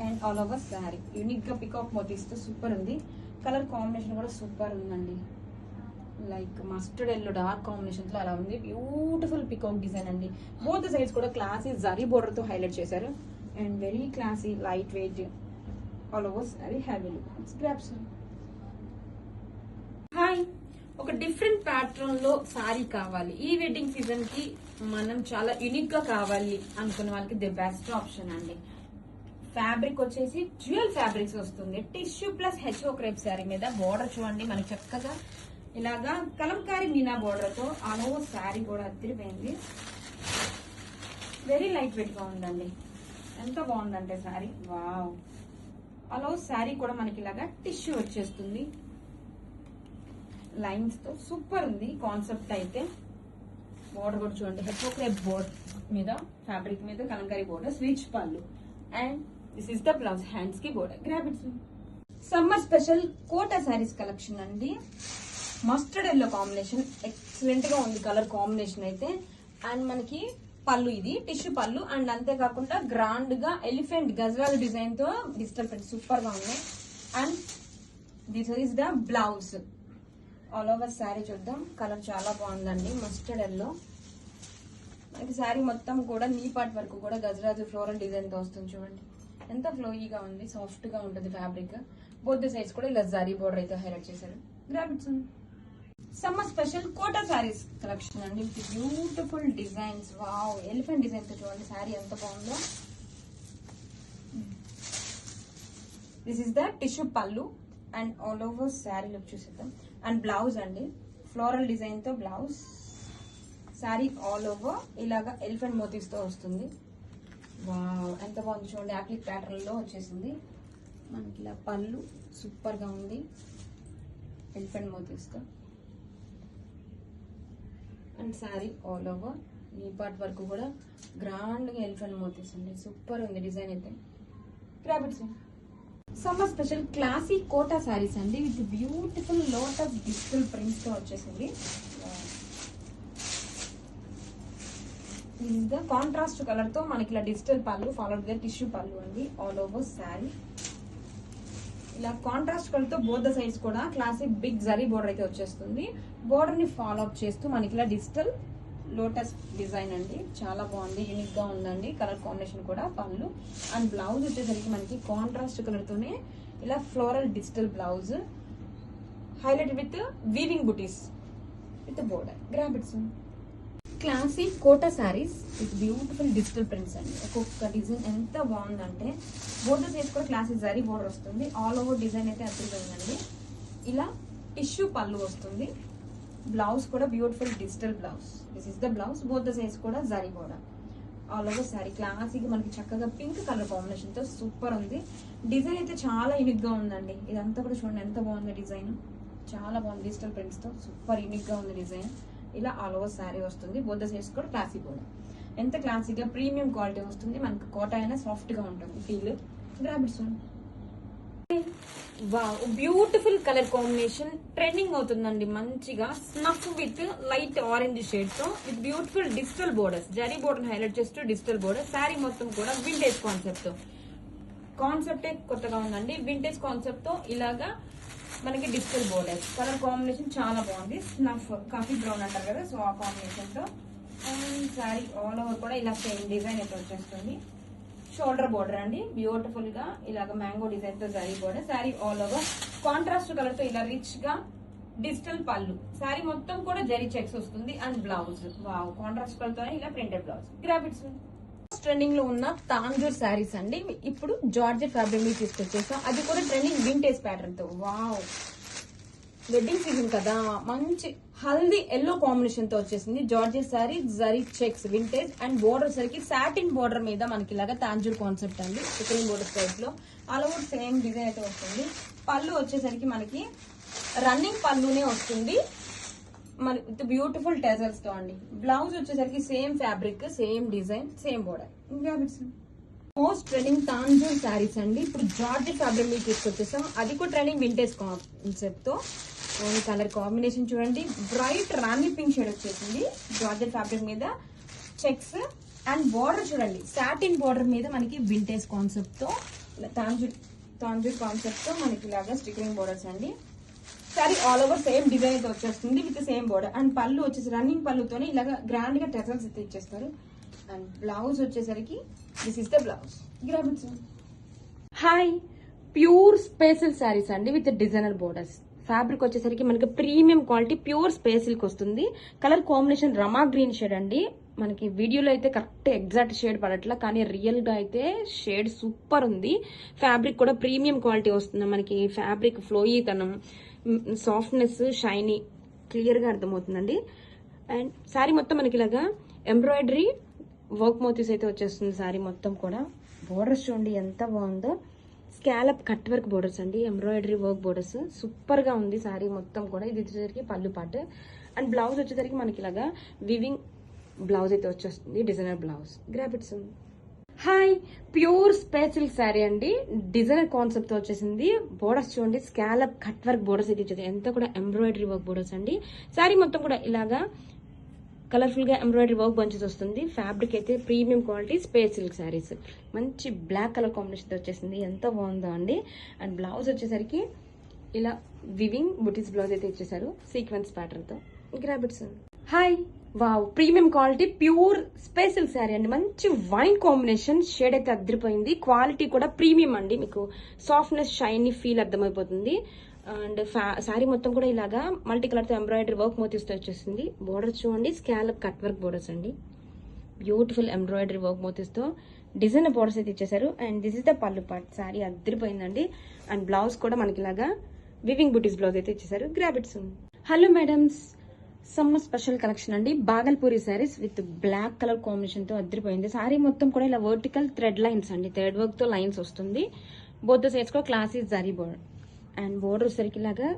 And all over sari unique గా పికాక్ మోతీస్ తో సూపర్ ఉంది. కలర్ కాంబినేషన్ కూడా సూపర్ ఉందండి. Like mustard yellow dark combination లో అలా ఉంది. బ్యూటిఫుల్ పికాక్ డిజైన్ అండి. బోత్ సైడ్స్ కూడా క్లాసీ జరీ బోర్డర్ తో హైలైట్ చేశారు. And very classy light weight all over sari heavy look. Grabs. Hi, ఒక డిఫరెంట్ ప్యాటర్న్ లో సారీ కావాలి ఈ వెడ్డింగ్ సీజన్ కి, మనం చాలా యూనిక్ గా కావాలి అనుకున్న వాళ్ళకి ది బెస్ట్ ఆప్షన్ అండి. ఫ్యాబ్రిక్ వచ్చేసి డ్యూయల్ ఫ్యాబ్రిక్స్ వస్తుంది. Tissue plus HO crepe sari మీద బోర్డర్ చూడండి, మనకి చక్కగా ఇలాగా కలంకారీ మీనా బోర్డర్ తో ఆల్ ఓవర్ శారీ కూడా అదిరిపోయింది. వెరీ లైట్ వెయిట్ గా ఉందండి. ఎంత బాగుందంటే sari, wow. All over sari కూడా మనకి ఇలాగా టిష్యూ వచ్చేస్తుంది లైన్స్ తో. సూపర్ ఉంది కాన్సెప్ట్ అయితే. బోర్డర్ కూడా చూడండి, హెచ్ఓ క్రేప్ బోర్డర్ మీద ఫ్యాబ్రిక్ మీద Kalamkari border, switch pallu. And this is the blouse, hands కి border. Grab it. Summer special Kota saris collection అండి. మస్టర్డ్ ఎల్లో కాంబినేషన్ ఎక్సలెంట్ గా ఉంది కలర్ కాంబినేషన్ అయితే. అండ్ మనకి పళ్ళు, ఇది టిష్యూ పళ్ళు. అండ్ అంతేకాకుండా గ్రాండ్ గా ఎలిఫెంట్ గజ్రాల్ డిజైన్ తో డిజిటల్ ప్రింట్ సూపర్ గా ఉన్నాయి. And this is the blouse. All over sari చూద్దాం. కలర్ చాలా బాగుందండి, మస్టర్డ్ ఎల్లో. మనకి శారీ మొత్తం కూడా నీ పార్ట్ వరకు కూడా గజరాజు ఫ్లోరల్ డిజైన్ తో వస్తుంది. చూడండి ఎంత ఫ్లోయీగా ఉంది, సాఫ్ట్ గా ఉంటుంది ఫ్యాబ్రిక్. బోత్ సైడ్స్ కూడా ఇలా జరీ బోర్డర్ అయితే హైలైట్ చేశారు. Grab it's. Summer special Kota saris collection అండి. Beautiful designs, wow. Elephant design తో చూడండి శారీ ఎంత బాగుందో. This is the tissue pallu. And all over sari look చూసేద్దాం. అండ్ బ్లౌజ్ అండి, ఫ్లోరల్ డిజైన్ తో బ్లౌజ్. శారీ ఆల్ ఓవర్ ఇలాగా ఎలిఫెంట్ మోటివ్స్ తో వస్తుంది. వావ్, ఎంత బాగుంది చూడండి. యాప్లిక్ ప్యాటర్న్ లో వచ్చేసింది మనకి. ఇలా పళ్ళు సూపర్ గా ఉంది ఎలిఫెంట్ మోటివ్స్ తో. And sari all over knee part వరకు కూడా గ్రాండ్ గా ఎలిఫెంట్ మోటివ్స్ ఉంది. సూపర్ ఉంది డిజైన్ అయితే. Grab it's. Summer special classy Kota saris అండి, with beautiful lotus digital prints తో వచ్చేసింది. ద కాంట్రాస్ట్ కలర్ తో మనకి ఇలా డిజిటల్ పళ్ళు, ఫాలోడ్ ద టిష్యూ పళ్ళు అండి. ఆల్ ఓవర్ శారీ ఇలా కాంట్రాస్ట్ కలర్ తో బోత్ సైడ్స్ కూడా క్లాసిక్ బిగ్ జరీ బోర్డర్ అయితే వచ్చేస్తుంది. బోర్డర్ ని ఫాలో అప్ చేస్తూ మనకి ఇలా డిజిటల్ లోటస్ డిజైన్ అండి. చాలా బాగుంది, యూనిక్ గా ఉందండి కలర్ కాంబినేషన్ కూడా. పళ్ళు అండ్ బ్లౌజ్ వచ్చేసరికి మనకి కాంట్రాస్ట్ కలర్ తోనే ఇలా floral digital blouse highlight with weaving butis with border. Grab its. Classic Kota saris with beautiful digital prints అండి. ఒక్కొక్క డిజైన్ ఎంత బాగుందంటే బోర్డర్ సైజ్ కూడా క్లాసిక్ జరీ బోర్డర్ వస్తుంది. ఆల్ ఓవర్ డిజైన్ అయితే అద్భుతంగా. ఇలా టిష్యూ పళ్ళు వస్తుంది. బ్లౌజ్ కూడా beautiful digital blouse. This is the blouse. Both size కూడా zari border. All over sari classic మనకి చక్కగా పింక్ కలర్ కాంబినేషన్ తో సూపర్ ఉంది. డిజైన్ అయితే చాలా యూనిక్ గా ఉందండి. ఇదంతా కూడా చూడండి ఎంత బాగుంది డిజైన్. చాలా బాగుంది డిజిటల్ ప్రింట్స్ తో సూపర్ యూనిక్ గా ఉంది డిజైన్. ఇలా ఆల్ ఓవర్ శారీ వస్తుంది. బోత్ సైడ్స్ కూడా క్లాసిక్ కూడా ఎంత క్లాసిక్ గా ప్రీమియం క్వాలిటీ వస్తుంది. మనకి కోటా అయినా సాఫ్ట్ గా ఉంటుంది feel. Grab its. Wow, beautiful colour combination trending అవుతుందండి మంచిగా. Snuff with light orange shade తో with beautiful digital borders, zari border highlight చేస్తూ డిజిటల్ బోర్డర్. శారీ మొత్తం కూడా వింటేజ్ కాన్సెప్ట్ తో. కాన్సెప్టే కొత్తగా ఉందండి. వింటేజ్ కాన్సెప్ట్ తో ఇలాగా మనకి డిజిటల్ బోర్డర్. కలర్ కాంబినేషన్ చాలా బాగుంది. స్నఫ్ కాఫీ బ్రౌన్ అంటారు కదా, సో ఆ కాంబినేషన్ తో. అండ్ శారీ ఆల్ ఓవర్ కూడా ఇలా సేమ్ డిజైన్ అయితే వచ్చేస్తుంది. షోల్డర్ బోర్డర్ అండి, బ్యూటిఫుల్ గా ఇలాగ మ్యాంగో డిజైన్ తో zari border. Sari all over contrast colour తో ఇలా రిచ్ గా డిజిటల్ పళ్ళు. శారీ మొత్తం కూడా జరీ చెక్స్ వస్తుంది. And blouse wow, contrast colour తో ఇలా ప్రింటెడ్ బ్లౌజ్. గ్రాఫిక్స్. ట్రెండింగ్ లో ఉన్న తాంజూర్ శారీస్ అండి. ఇప్పుడు జార్జెట్ ఫ్యాబ్రిక్ మీద తీసుకొచ్చేసాం, అది కూడా ట్రెండింగ్ వింటేజ్ ప్యాటర్న్ తో. వావ్, వెడ్డింగ్ సీజన్ కదా, మంచి హల్దీ ఎల్లో కాంబినేషన్ తో వచ్చేసింది. Georgette sari zari checks vintage. And border సరికి సాటిన్ బోర్డర్ మీద మనకి ఇలాగా తాంజూర్ కాన్సెప్ట్ అండి. స్క్రీన్ బోర్డర్ టైప్ లో ఆల్ ఓవర్ సేమ్ డిజైన్ అయితే వస్తుంది. పళ్ళు వచ్చేసరికి మనకి రన్నింగ్ పళ్ళునే వస్తుంది మన విత్ బ్యూటిఫుల్ టెజల్స్ తో అండి. బ్లౌజ్ వచ్చేసరికి same fabric, same design, same border. Most trending Tanjore saris అండి. ఇప్పుడు జార్జెట్ ఫ్యాబ్రిక్ మీద తీసుకొచ్చేసాం, అది కూడా ట్రెండింగ్ వింటేజ్ కాన్సెప్ట్ తో. కలర్ కాంబినేషన్ చూడండి, బ్రైట్ రాణి పింక్ షేడ్ వచ్చేసింది జార్జెట్ ఫ్యాబ్రిక్ మీద. చెక్స్ అండ్ బోర్డర్ చూడండి, సాటిన్ బోర్డర్ మీద మనకి వింటేజ్ కాన్సెప్ట్ తో, తాంజూర్ కాన్సెప్ట్ తో మనకి ఇలాగా స్టిక్కరింగ్ బోర్డర్స్ అండి. Sorry all over same design అయితే వచ్చేస్తుంది విత్ సేమ్ బోర్డర్. అండ్ పళ్ళు వచ్చేసి రన్నింగ్ పళ్ళుతోనే ఇలాగ గ్రాండ్ గా టెజల్స్ అయితే ఇచ్చేస్తారు. అండ్ బ్లౌజ్ వచ్చేసరికి this is the blouse. Grab it. Hi, pure special saris అండి విత్ డిజైనర్ బోర్డర్స్. ఫ్యాబ్రిక్ వచ్చేసరికి మనకి ప్రీమియం క్వాలిటీ ప్యూర్ స్పేసిల్ కి వస్తుంది. కలర్ కాంబినేషన్ రమా గ్రీన్ షేడ్ అండి. మనకి వీడియోలో అయితే కరెక్ట్ ఎగ్జాక్ట్ షేడ్ పడట్లా, కానీ రియల్ గా అయితే షేడ్ సూపర్ ఉంది. ఫ్యాబ్రిక్ కూడా ప్రీమియం క్వాలిటీ వస్తుంది. మనకి ఫ్యాబ్రిక్ ఫ్లోయీ తనం, సాఫ్ట్నెస్, షైనీ క్లియర్ గా అర్థమవుతుందండి. అండ్ శారీ మొత్తం మనకి ఇలాగా ఎంబ్రాయిడరీ వర్క్ మోతీస్ అయితే వచ్చేస్తుంది. శారీ మొత్తం కూడా బోర్డర్స్ చూడండి ఎంత బాగుందో. స్కాలప్ కట్ వర్క్ బోర్డర్స్ అండి, ఎంబ్రాయిడరీ వర్క్ బోర్డర్స్ సూపర్ గా ఉంది శారీ మొత్తం కూడా. ఇది వచ్చేసరికి పళ్ళు పాటు. అండ్ బ్లౌజ్ వచ్చేసరికి మనకి ఇలాగా వివింగ్ బ్లౌజ్ అయితే వచ్చేస్తుంది, designer blouse. Grab its. Hi, pure special sari అండి, డిజైనర్ కాన్సెప్ట్ తో వచ్చేసింది. బోర్డర్స్ చూడండి, స్కాలప్ కట్ వర్క్ బోర్డర్స్ అయితే ఇచ్చేది, ఎంత కూడా ఎంబ్రాయిడరీ వర్క్ బోర్డర్స్ అండి. శారీ మొత్తం కూడా ఇలాగా కలర్ఫుల్ గా ఎంబ్రాయిడరీ వర్క్ బంచెస్ వస్తుంది. ఫ్యాబ్రిక్ అయితే premium quality space silk saris. మంచి బ్లాక్ కలర్ కాంబినేషన్ తో వచ్చేసింది, ఎంత బాగుందో అండి. అండ్ బ్లౌజ్ వచ్చేసరికి ఇలా వివింగ్ బుటీస్ బ్లౌజ్ అయితే ఇచ్చేసారు సీక్వెన్స్ ప్యాటర్న్ తో. Grab its. Hi, wow, premium quality pure special sari అండి. మంచి వైన్ కాంబినేషన్, షేడ్ అయితే అదిరిపోయింది. క్వాలిటీ కూడా ప్రీమియం అండి, మీకు సాఫ్ట్నెస్ షైనీ ఫీల్ అర్థమైపోతుంది. అండ్ శారీ మొత్తం కూడా ఇలాగా మల్టీ కలర్ తో ఎంబ్రాయిడరీ వర్క్ మోతీస్ తో వచ్చేసింది. బోర్డర్స్ చూడండి, స్కాలప్ కట్ వర్క్ బోర్డర్స్ అండి, బ్యూటిఫుల్ ఎంబ్రాయిడరీ వర్క్ మోతీస్ తో డిజైన్ బోర్డర్స్ అయితే ఇచ్చేసారు. And this is the pallu part. Sari అదిరిపోయిందండి. అండ్ బ్లౌజ్ కూడా మనకి ఇలాగా వివింగ్ బుటీస్ బ్లౌజ్ అయితే ఇచ్చేసారు. Grab its. Hello madams, summer special collection అండి, Bhagalpuri saris with black colour combination తో అదిరిపోయింది. శారీ మొత్తం కూడా ఇలా వర్టికల్ థ్రెడ్ లైన్స్ అండి, థ్రెడ్ వర్క్ తో లైన్స్ వస్తుంది. బోత్ సైడ్స్ కూడా classy zari border. And border వచ్చేసరికి ఇలాగా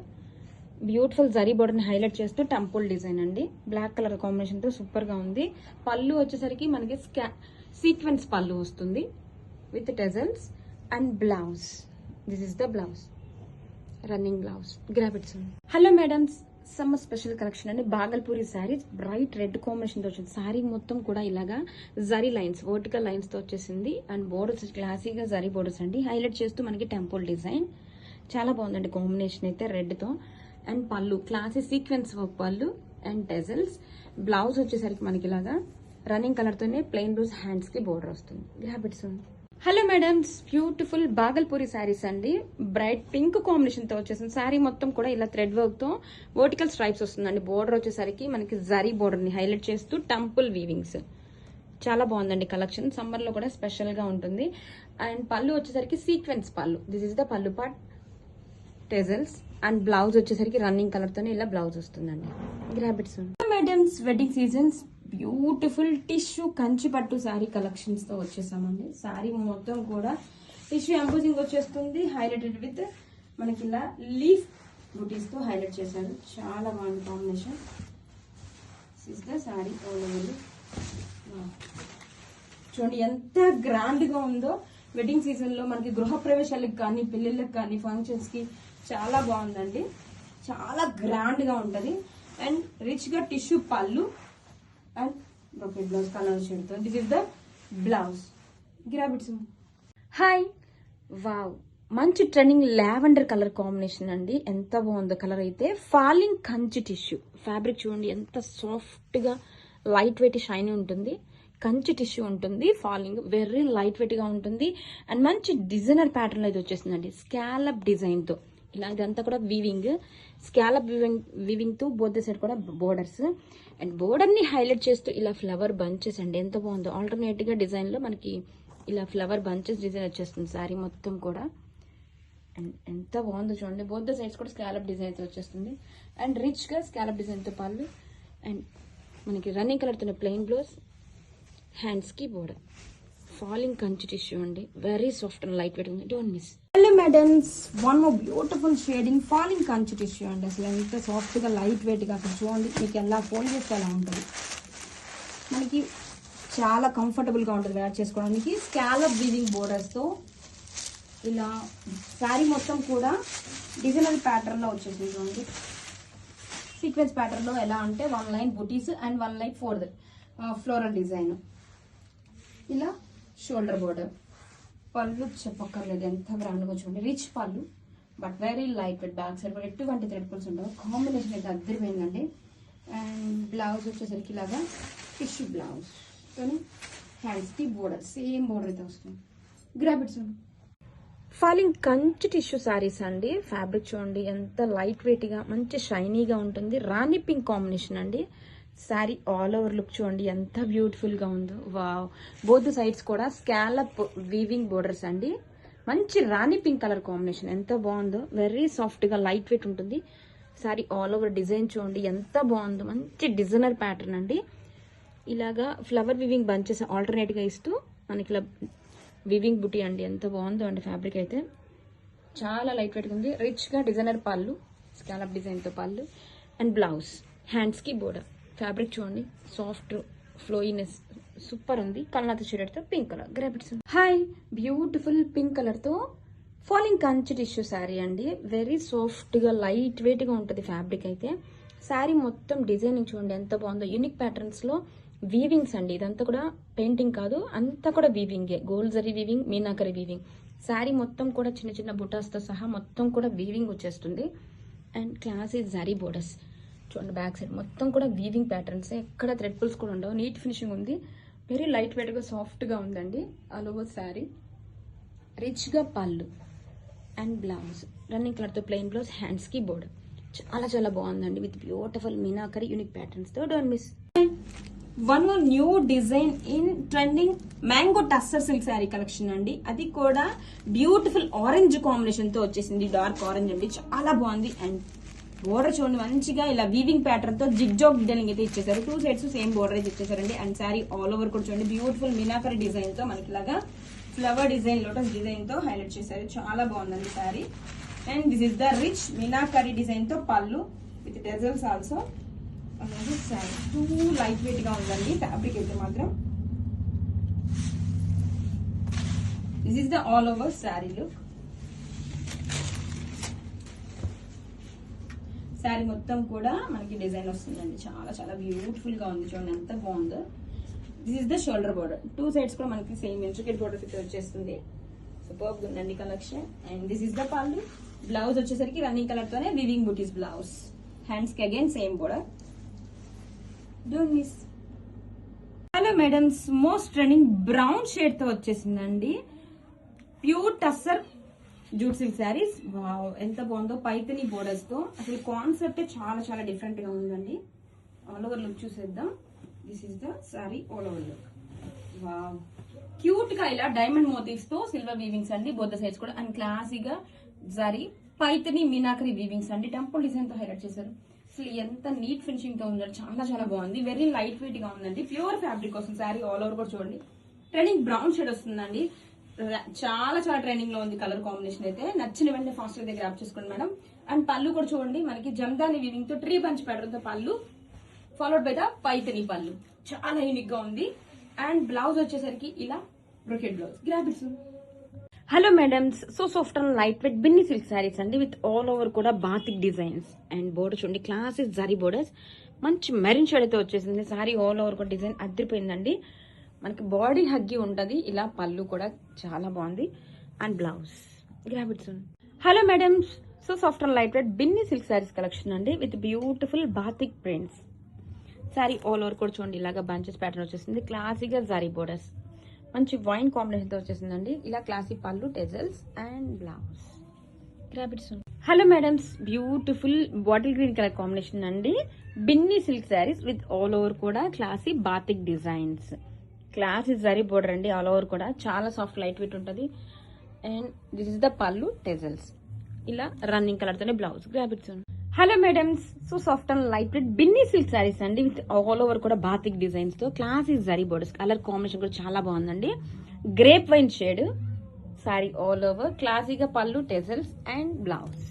బ్యూటిఫుల్ జరీ బోర్డర్ ని హైలైట్ చేస్తూ టెంపుల్ డిజైన్ అండి, బ్లాక్ కలర్ కాంబినేషన్ తో సూపర్ గా ఉంది. పళ్ళు వచ్చేసరికి మనకి సీక్వెన్స్ పళ్ళు వస్తుంది with tassels. And blouse, this is the blouse, running blouse. Grab its. Hello madams, summer special collection అండి, Bhagalpuri saris bright red combination తో వచ్చింది. శారీ మొత్తం కూడా ఇలాగా జరీ లైన్స్, వర్టికల్ లైన్స్ తో వచ్చేసింది. అండ్ బోర్డర్స్ క్లాసీగా జరీ బోర్డర్స్ అండి, హైలైట్ చేస్తూ మనకి టెంపుల్ డిజైన్. చాలా బాగుందండి కాంబినేషన్ అయితే రెడ్ తో. And pallu classy sequence work pallu and tassels. Blouse వచ్చేసరికి మనకి ఇలాగా రన్నింగ్ కలర్ తోనే ప్లెయిన్ బ్లౌజ్, హ్యాండ్స్ కి బోర్డర్ వస్తుంది. Grab its. Hello madams, beautiful Bhagalpuri saris అండి, బ్రైట్ పింక్ కాంబినేషన్ తో వచ్చేసింది. శారీ మొత్తం కూడా ఇలా థ్రెడ్ వర్క్ తో వర్టికల్ స్ట్రైప్స్ వస్తుందండి. బోర్డర్ వచ్చేసరికి మనకి జరీ బోర్డర్ ని హైలైట్ చేస్తూ టెంపుల్ వీవింగ్స్. చాలా బాగుందండి కలెక్షన్, సమ్మర్ లో కూడా స్పెషల్ గా ఉంటుంది. అండ్ పళ్ళు వచ్చేసరికి sequence pallu, this is the pallu part, tassels. And blouse వచ్చేసరికి రన్నింగ్ కలర్ తోనే ఇలా బ్లౌజ్ వస్తుందండి. Grab its. Madams, wedding seasons beautiful tissue Kanchi పట్టు శారీ కలెక్షన్స్ తో వచ్చేసామండి. శారీ మొత్తం కూడా టిష్యూ ఎంపోజింగ్ వచ్చేస్తుంది, హైలైటెడ్ విత్ మనకి ఇలా లీఫ్ బుటీస్ తో హైలైట్ చేశారు. చాలా బాగుంది combination. This is the sari over. చూడండి ఎంత గ్రాండ్ గా ఉందో. వెడ్డింగ్ సీజన్ లో మనకి గృహ ప్రవేశాలకు కానీ, పెళ్లిళ్ళకి కానీ, ఫంక్షన్స్ కి చాలా బాగుందండి, చాలా గ్రాండ్ గా ఉంటది. అండ్ రిచ్ గా tissue pallu and brocade blouse colour shade తో. This is the blouse. Grab its. Hi, wow, మంచి ట్రెండింగ్ లావెండర్ కలర్ కాంబినేషన్ అండి, ఎంత బాగుందో కలర్ అయితే. ఫాలింగ్ కంచి టిష్యూ ఫ్యాబ్రిక్ చూడండి, ఎంత సాఫ్ట్ గా లైట్ వెయిట్ షైనీ ఉంటుంది. కంచి టిష్యూ ఉంటుంది, ఫాలింగ్ వెరీ లైట్ వెయిట్ గా ఉంటుంది. అండ్ మంచి డిజైనర్ ప్యాటర్న్ లో అయితే వచ్చేసిందండి, స్కాలప్ డిజైన్ తో. ఇలా ఇదంతా కూడా వీవింగ్, స్కాలప్ వీవింగ్ తో బోత్ సైడ్ కూడా బోర్డర్స్. అండ్ బోర్డర్ ని హైలైట్ చేస్తూ ఇలా ఫ్లవర్ బంచెస్ అండి, ఎంత బాగుందో. ఆల్టర్నేట్ గా డిజైన్ లో మనకి ఇలా ఫ్లవర్ బంచెస్ డిజైన్ వచ్చేస్తుంది శారీ మొత్తం కూడా. అండ్ ఎంత బాగుందో చూడండి, బోత్ సైడ్స్ కూడా స్కాలప్ డిజైన్ అయితే వచ్చేస్తుంది. అండ్ రిచ్ గా స్కాలప్ డిజైన్ తో పళ్ళు. అండ్ మనకి రన్నింగ్ కలర్ తో ప్లెయిన్ బ్లౌజ్, హ్యాండ్స్ కి బోర్డర్. ఫాలింగ్ కంచి టిష్యూ అండి, very soft and light weight ఉంది, don't miss. Hello madams, one more beautiful shading falling Kanchi tissue అండి. అసలు ఎంత సాఫ్ట్ గా లైట్ వెయిట్ గా, అసలు చూడండి మీకు ఎలా ఫోల్డ్ చేస్తే అలా ఉంటుంది. మనకి చాలా కంఫర్టబుల్ గా ఉంటుంది వేర్ చేసుకోవడానికి. స్కాలప్ వీవింగ్ బోర్డర్స్ తో ఇలా శారీ మొత్తం కూడా డిజైనర్ ప్యాటర్న్ లో వచ్చేసింది చూడండి. సీక్వెన్స్ ప్యాటర్న్ లో ఎలా అంటే 1 line buttis and 1 line floral design. ఇలా షోల్డర్ బోర్డర్. పళ్ళు చెప్పక్కర్లేదు, ఎంత గ్రాండ్గా చూడండి. రిచ్ పళ్ళు, but very light wait. Back side కూడా ఎటువంటి థ్రెడ్ పుల్స్ ఉండవు. కాంబినేషన్ అయితే అద్దరిపోయిందండి. అండ్ బ్లౌజ్ వచ్చేసరికి ఇలాగా టిష్యూ బ్లౌజ్ కానీ హ్యాండ్స్ కి బోర్డర్ సేమ్ బోర్డర్ అయితే వస్తుంది. గ్రాబ్ ఇట్ చూడండి. ఫాలింగ్ కంచి టిష్యూ శారీస్ అండి. ఫ్యాబ్రిక్ చూడండి ఎంత లైట్ వెయిట్ గా మంచి షైనీగా ఉంటుంది. రాణి పింక్ కాంబినేషన్ అండి. శారీ ఆల్ ఓవర్ లుక్ చూడండి ఎంత బ్యూటిఫుల్ గా ఉందో. వావ్, బోత్ సైడ్స్ కూడా స్కాలప్ వీవింగ్ బోర్డర్స్ అండి. మంచి రాణి పింక్ కలర్ కాంబినేషన్ ఎంత బాగుందో. వెరీ సాఫ్ట్ గా లైట్ వెయిట్ ఉంటుంది. శారీ ఆల్ ఓవర్ డిజైన్ చూడండి ఎంత బాగుందో. మంచి డిజైనర్ ప్యాటర్న్ అండి. ఇలాగా ఫ్లవర్ వివింగ్ బంచెస్ ఆల్టర్నేట్ గా ఇస్తూ మనకి ఇలా వివింగ్ బుటీ అండి. ఎంత బాగుందో అండి. ఫ్యాబ్రిక్ అయితే చాలా లైట్ వెయిట్ ఉంది. రిచ్ గా డిజైనర్ పళ్ళు, స్కాలప్ డిజైన్ తో పళ్ళు అండ్ బ్లౌజ్. హ్యాండ్స్ కి బోర్డర్. ఫ్యాబ్రిక్ చూడండి సాఫ్ట్ ఫ్లోయినెస్ సూపర్ ఉంది. కల్నాథ షేడ్ తో pink colour grab its. Hi, beautiful pink colour తో ఫాలింగ్ కంచి టిష్యూ శారీ అండి. వెరీ సాఫ్ట్ గా లైట్ వెయిట్ గా ఉంటుంది ఫ్యాబ్రిక్ అయితే. శారీ మొత్తం డిజైనింగ్ చూడండి ఎంత బాగుందో. యూనిక్ ప్యాటర్న్స్ లో వీవింగ్స్ అండి. ఇదంతా కూడా పెయింటింగ్ కాదు, అంతా కూడా వీవింగే. Gold zari weaving, meenakari weaving. Sari మొత్తం కూడా చిన్న చిన్న బుటాస్ తో సహా మొత్తం కూడా వీవింగ్ వచ్చేస్తుంది. అండ్ క్లాసీ జరీ బోర్డర్స్ చూడండి. బ్యాక్ సైడ్ మొత్తం కూడా వీవింగ్ ప్యాటర్న్స్, ఎక్కడ థ్రెడ్ పుల్స్ కూడా ఉండవు. నీట్ ఫినిషింగ్ ఉంది. వెరీ లైట్ వెయిట్ గా సాఫ్ట్ గా ఉందండి. ఆల్ ఓవర్ శారీ రిచ్ గా pallu and blouse. Running colour తో ప్లెయిన్ బ్లౌజ్, హ్యాండ్స్ కి బోర్డర్. చాలా చాలా బాగుందండి. With beautiful meenakari unique patterns తో. Don't miss. One more new design in trending mango tussar silk sari collection అండి. అది కూడా బ్యూటిఫుల్ ఆరెంజ్ కాంబినేషన్ తో వచ్చేసింది. డార్క్ ఆరెంజ్ అండి, చాలా బాగుంది. అండ్ బోర్డర్ చూడండి మంచిగా ఇలా వీవింగ్ ప్యాటర్న్ తో జిగ్ జాగ్ డిజైనింగ్ అయితే ఇచ్చేసారు. 2 సైడ్స్ సేమ్ బోర్డర్ అయితే ఇచ్చేసారండి. అండ్ శారీ ఆల్ ఓవర్ కూడా చూడండి బ్యూటిఫుల్ మీనాకరి డిజైన్ తో మనకి ఇలాగా ఫ్లవర్ డిజైన్, లోటస్ డిజైన్ తో హైలైట్ చేశారు. చాలా బాగుందండి sari. And this is the rich meenakari design తో పళ్ళు with టెజల్స్ also. Sari two light weight గా ఉందండి ఫ్యాబ్రిక్ అయితే మాత్రం. This is the all over sari look. Sari మొత్తం కూడా మనకి డిజైన్ వస్తుందండి. చాలా చాలా బ్యూటిఫుల్ గా ఉంది. చూడండి ఎంత బాగుందో. This is the shoulder border. 2 sides కూడా మనకి సేమ్ ఇంట్రికేట్ బోర్డర్ ఫిట్ వచ్చేస్తుంది. సూపర్ ఉందండి collection. And this is the పళ్ళు. బ్లౌజ్ వచ్చేసరికి రన్నింగ్ కలర్ తోనే వివింగ్ బూటీస్ బ్లౌజ్. హ్యాండ్స్ కి again same border. Don't miss. Hello madams, most trending brown shade తో వచ్చేసిందండి. Pure tussar jute silk saris. Wow, ఎంత బాగుందో. పైతని బోర్డర్స్ తో అసలు కాన్సెప్ట్ చాలా చాలా డిఫరెంట్ గా ఉందండి. ఆల్ ఓవర్ లుక్ చూసేద్దాం. This is the sari all over look. Wow, cute గా ఇలా డైమండ్ మోటివ్స్ తో సిల్వర్ వీవింగ్స్ అండి. బోత్ సైడ్స్ కూడా. అండ్ క్లాసీగా జరీ పైతని మీనాకరి వీవింగ్స్ అండి. టెంపుల్ డిజైన్ తో హైలైట్ చేశారు. అసలు ఎంత నీట్ ఫినిషింగ్ తో ఉందండి. చాలా చాలా బాగుంది. వెరీ లైట్ వెయిట్ గా ఉందండి. ప్యూర్ ఫ్యాబ్రిక్ వస్తుంది. శారీ ఆల్ ఓవర్ కూడా చూడండి. ట్రెండింగ్ బ్రౌన్ షేడ్ వస్తుందండి. చాలా చాలా ట్రెండింగ్ లో ఉంది కలర్ కాంబినేషన్ అయితే. నచ్చిన వెంటనే ఫాస్ట్ గా గ్రాప్ చేసుకోండి మేడం. అండ్ పళ్ళు కూడా చూడండి మనకి జమ్దాని వీవింగ్ తో ట్రీ బంచ్ ప్యాటర్న్ తో పళ్ళు, ఫాలోడ్ బై ద పైతని పళ్ళు. చాలా యూనిక్ గా ఉంది. అండ్ బ్లౌజ్ వచ్చేసరికి ఇలా brocade blouse. Grab its. Hello madams, so soft and light weight Binny silk saris అండి. విత్ ఆల్ ఓవర్ కూడా బాతిక్ డిజైన్స్. అండ్ బోర్డర్ చూడండి క్లాసెస్ జరీ బోర్డర్స్. మంచి మెరిన్ షేడ్ అయితే వచ్చేసింది. శారీ ఆల్ ఓవర్ కూడా డిజైన్ అదిరిపోయిందండి. మనకి బాడీ హగ్గి ఉంటది. ఇలా పళ్ళు కూడా చాలా బాగుంది. And blouse. Grab its. Hello madams, so soft and light weight Binny silk saris collection అండి. With beautiful batik prints. Sari all over కూడా చూడండి ఇలాగా బంచెస్ ప్యాటర్న్ వచ్చేసింది. క్లాసీగా జరీ బోర్డర్స్. మంచి వైన్ కాంబినేషన్ తో వచ్చేసిందండి. ఇలా classy pallu, tassels and blouse. Grab its. Hello madams, beautiful bottle green colour combination అండి. Binny silk saris with all over కూడా classy batik designs. Classy zari border అండి. ఆల్ ఓవర్ కూడా చాలా సాఫ్ట్ లైట్ వెయిట్ ఉంటుంది. And this is the pallu, tassels. ఇలా running colour తోనే blouse. Grab its. Hello madams, so soft and light weight Binny silk saris అండి. With all over కూడా batik designs తో classy zari borders. Colour combination కూడా చాలా బాగుందండి. Grape wine shade. Sari all over క్లాసీగా pallu, tassels and blouse.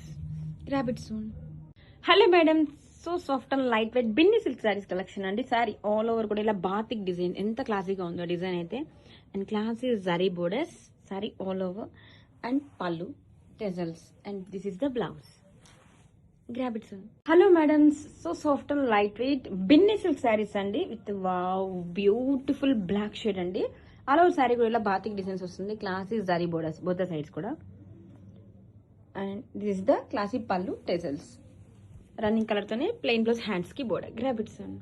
Grab its. Hello madams, so soft and light weight Binny silk saris collection అండి. Sari all over కూడా ఇలా బాతిక్ డిజైన్. ఎంత క్లాసీగా ఉందో డిజైన్ అయితే. And classy zari borders. Sari all over and pallu, tassels and this is the blouse. Grab its. Hello madams, so soft and light weight Binny silk saris అండి. With wow beautiful black shade అండి. All over sari కూడా ఇలా batik designs వస్తుంది. Classy zari borders both sides కూడా. And this is the classy pallu tassels. Running colour తోనే plain blouse, hands కి border. Grab it soon.